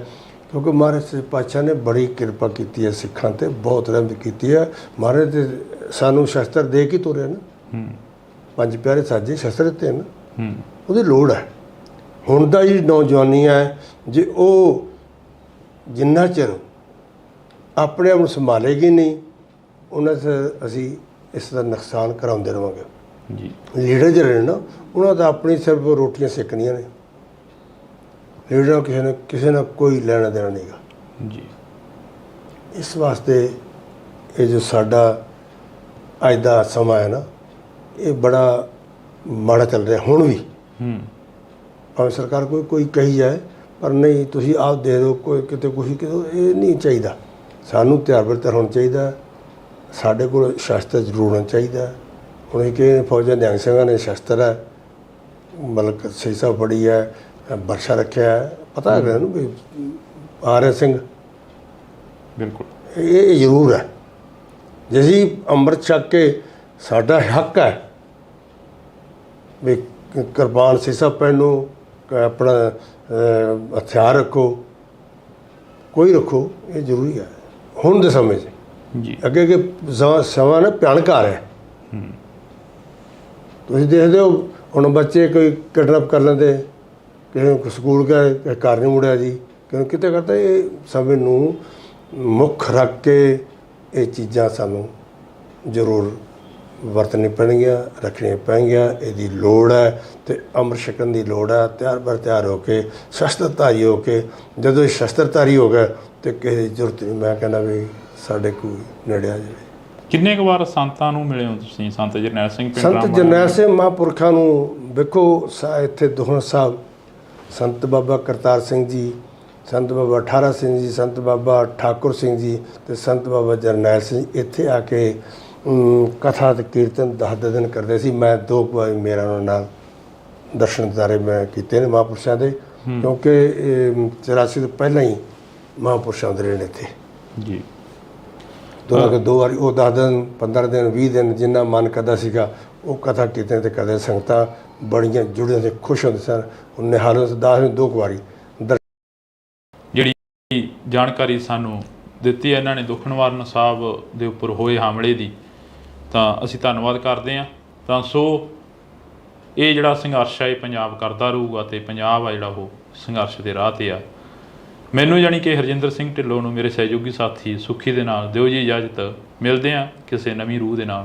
ਕਿਉਂਕਿ ਮਹਾਰਾਜ ਪਾਤਸ਼ਾਹ ਨੇ ਬੜੀ ਕਿਰਪਾ ਕੀਤੀ ਹੈ ਸਿੱਖਾਂ 'ਤੇ, ਬਹੁਤ ਰਹਿਮਤ ਕੀਤੀ ਹੈ। ਮਹਾਰਾਜ ਤੇ ਸਾਨੂੰ ਸ਼ਸਤਰ ਦੇ ਕੇ ਤੋਰਿਆ ਨਾ, 5 ਪਿਆਰੇ ਸਾਜੇ ਸ਼ਸਤਰ ਦਿੱਤੇ ਨਾ, ਉਹਦੀ ਲੋੜ ਹੈ। ਹੁਣ ਦਾ ਜਿਹੜੀ ਨੌਜਵਾਨੀ ਹੈ, ਜੇ ਉਹ ਜਿੰਨਾ ਚਿਰ ਆਪਣੇ ਆਪ ਨੂੰ ਸੰਭਾਲੇਗੀ ਨਹੀਂ, ਉਹਨਾਂ 'ਚ ਅਸੀਂ ਇਸ ਦਾ ਨੁਕਸਾਨ ਕਰਾਉਂਦੇ ਰਹਾਂਗੇ ਜੀ। ਲੀਡਰ ਜਿਹੜੇ ਨੇ ਨਾ, ਉਹਨਾਂ ਦਾ ਆਪਣੀ ਸਿਰਫ ਰੋਟੀਆਂ ਸੇਕਣੀਆਂ ਨੇ, ਲੀਡਰਾਂ ਕਿਸੇ ਨਾਲ ਕੋਈ ਲੈਣਾ ਦੇਣਾ ਨਹੀਂ ਗਾ ਜੀ। ਇਸ ਵਾਸਤੇ ਇਹ ਜੋ ਸਾਡਾ ਅੱਜ ਦਾ ਸਮਾਂ ਹੈ ਨਾ, ਇਹ ਬੜਾ ਮਾੜਾ ਚੱਲ ਰਿਹਾ ਹੁਣ ਵੀ। ਭਾਵੇਂ ਸਰਕਾਰ ਕੋਈ ਕਹੀ ਜਾਏ, ਪਰ ਨਹੀਂ ਤੁਸੀਂ ਆਪ ਦੇ ਦਿਓ, ਕੋਈ ਕਿਤੇ ਕੁਛ ਕਿਤੇ, ਇਹ ਨਹੀਂ ਚਾਹੀਦਾ। ਸਾਨੂੰ ਤਿਆਰ ਬਰ ਤਿਆਰ ਹੋਣਾ ਚਾਹੀਦਾ। ਸਾਡੇ ਕੋਲ ਸ਼ਸਤਰ ਜ਼ਰੂਰ ਹੋਣਾ ਚਾਹੀਦਾ। ਹੁਣ ਇਹ ਕਿ ਫੌਜਾਂ ਨਿਹੰਗ ਸਿੰਘਾਂ ਨੇ ਸ਼ਸਤਰ ਹੈ, ਮਤਲਬ ਸੀਸਾ ਫੜੀ ਹੈ, ਬਰਸ਼ਾ ਰੱਖਿਆ ਹੈ, ਪਤਾ ਹੈਗਾ ਇਹਨੂੰ ਵੀ ਆਰਿਆ ਸਿੰਘ। ਬਿਲਕੁਲ ਇਹ ਜ਼ਰੂਰ ਹੈ। ਜੇ ਅਸੀਂ ਅੰਮ੍ਰਿਤ ਛਕ ਕੇ ਸਾਡਾ ਹੱਕ ਹੈ ਵੀ ਕਿਰਪਾਨ ਸੀਸਾ ਪਹਿਨੋ, ਆਪਣਾ ਹਥਿਆਰ ਰੱਖੋ, ਕੋਈ ਰੱਖੋ, ਇਹ ਜ਼ਰੂਰੀ ਹੈ ਹੁਣ ਦੇ ਸਮੇਂ 'ਚ। ਜੀ ਅੱਗੇ ਅੱਗੇ ਸਮਾਂ ਨਾ ਭਿਆਨਕ ਆ ਰਿਹਾ। ਤੁਸੀਂ ਦੇਖਦੇ ਹੋ ਹੁਣ ਬੱਚੇ ਕੋਈ ਕਿਡਨੈਪ ਕਰ ਲੈਂਦੇ, ਕਿਸੇ ਨੂੰ ਸਕੂਲ ਗਏ, ਕਿਸੇ ਘਰ ਨਹੀਂ ਮੁੜਿਆ ਜੀ, ਕਿਉਂ ਕਿਤੇ ਕਰਦਾ। ਇਹ ਸਮੇਂ ਨੂੰ ਮੁੱਖ ਰੱਖ ਕੇ ਇਹ ਚੀਜ਼ਾਂ ਸਾਨੂੰ ਜ਼ਰੂਰ ਵਰਤਣੀ ਪੈਣਗੀਆਂ, ਰੱਖਣੀਆਂ ਪੈਣਗੀਆਂ। ਇਹਦੀ ਲੋੜ ਹੈ ਅਤੇ ਅੰਮ੍ਰਿਤ ਛਕਣ ਦੀ ਲੋੜ ਹੈ। ਤਿਆਰ ਬਰ ਤਿਆਰ ਹੋ ਕੇ, ਸ਼ਸਤਰਧਾਰੀ ਹੋ ਕੇ, ਜਦੋਂ ਸ਼ਸਤਰਧਾਰੀ ਹੋ ਗਿਆ ਅਤੇ ਕਿਸੇ ਦੀ ਜ਼ਰੂਰਤ ਨਹੀਂ, ਮੈਂ ਕਹਿੰਦਾ ਵੀ ਸਾਡੇ ਕੋਈ ਨੇੜੇ ਆ ਜਾਵੇ। ਕਿੰਨੇ ਕੁ ਵਾਰ ਸੰਤਾਂ ਨੂੰ ਮਿਲੇ ਹੋ ਤੁਸੀਂ? ਸੰਤ ਜਰਨੈਲ ਸਿੰਘ ਸੰਤ ਜਰਨੈਲ ਸਿੰਘ ਮਹਾਂਪੁਰਖਾਂ ਨੂੰ ਵੇਖੋ, ਇੱਥੇ ਦੋਹਾਂ ਸਾਹਿਬ, ਸੰਤ ਬਾਬਾ ਕਰਤਾਰ ਸਿੰਘ ਜੀ, ਸੰਤ ਬਾਬਾ ਅਠਾਰਾ ਸਿੰਘ ਜੀ, ਸੰਤ ਬਾਬਾ ਠਾਕੁਰ ਸਿੰਘ ਜੀ ਅਤੇ ਸੰਤ ਬਾਬਾ ਜਰਨੈਲ ਸਿੰਘ ਇੱਥੇ ਆ ਕੇ ਕਥਾ ਅਤੇ ਕੀਰਤਨ 10 ਦਿਨ ਕਰਦੇ ਸੀ। ਮੈਂ 2 ਵਾਰ ਮੇਰਾ ਉਹਨਾਂ ਨਾਲ ਦਰਸ਼ਨ ਦਿਦਾਰੇ ਮੈਂ ਕੀਤੇ ਨੇ ਮਹਾਂਪੁਰਸ਼ਾਂ ਦੇ, ਕਿਉਂਕਿ 84 ਤੋਂ ਪਹਿਲਾਂ ਹੀ ਮਹਾਂਪੁਰਸ਼ ਆਉਂਦੇ ਰਹੇ ਨੇ ਇੱਥੇ ਜੀ। 2 ਵਾਰੀ ਉਹ 10 ਦਿਨ 15 ਦਿਨ 20 ਦਿਨ ਜਿੰਨਾ ਮਨ ਕਰਦਾ ਸੀਗਾ ਉਹ ਕਥਾ ਕੀਰਤਨ ਤੇ ਕਰਦੇ। ਸੰਗਤਾਂ ਬੜੀਆਂ ਜੁੜੀਆਂ ਤੇ ਖੁਸ਼ ਹੁੰਦੇ ਸਨ। ਉਹਨੇ ਹਾਲ 10 ਦਿਨ 2 ਵਾਰੀ ਜਿਹੜੀ ਜਾਣਕਾਰੀ ਸਾਨੂੰ ਦਿੱਤੀ ਹੈ ਇਹਨਾਂ ਨੇ ਦੁੱਖ ਨਿਵਾਰਨ ਸਾਹਿਬ ਦੇ ਉੱਪਰ ਹੋਏ ਹਮਲੇ ਦੀ, ਤਾਂ ਅਸੀਂ ਧੰਨਵਾਦ ਕਰਦੇ ਹਾਂ। ਤਾਂ ਸੋ ਇਹ ਜਿਹੜਾ ਸੰਘਰਸ਼ ਹੈ ਇਹ ਪੰਜਾਬ ਕਰਦਾ ਰਹੂਗਾ ਅਤੇ ਪੰਜਾਬ ਆ ਜਿਹੜਾ ਉਹ ਸੰਘਰਸ਼ ਦੇ ਰਾਹ 'ਤੇ ਆ। ਮੈਨੂੰ ਜਾਣੀ ਕਿ ਹਰਜਿੰਦਰ ਸਿੰਘ ਢਿੱਲੋਂ ਨੂੰ ਮੇਰੇ ਸਹਿਯੋਗੀ ਸਾਥੀ ਸੁੱਖੀ ਦੇ ਨਾਲ ਦਿਓ ਜੀ ਇਜਾਜ਼ਤ। ਮਿਲਦੇ ਹਾਂ ਕਿਸੇ ਨਵੀਂ ਰੂਹ ਦੇ ਨਾਲ।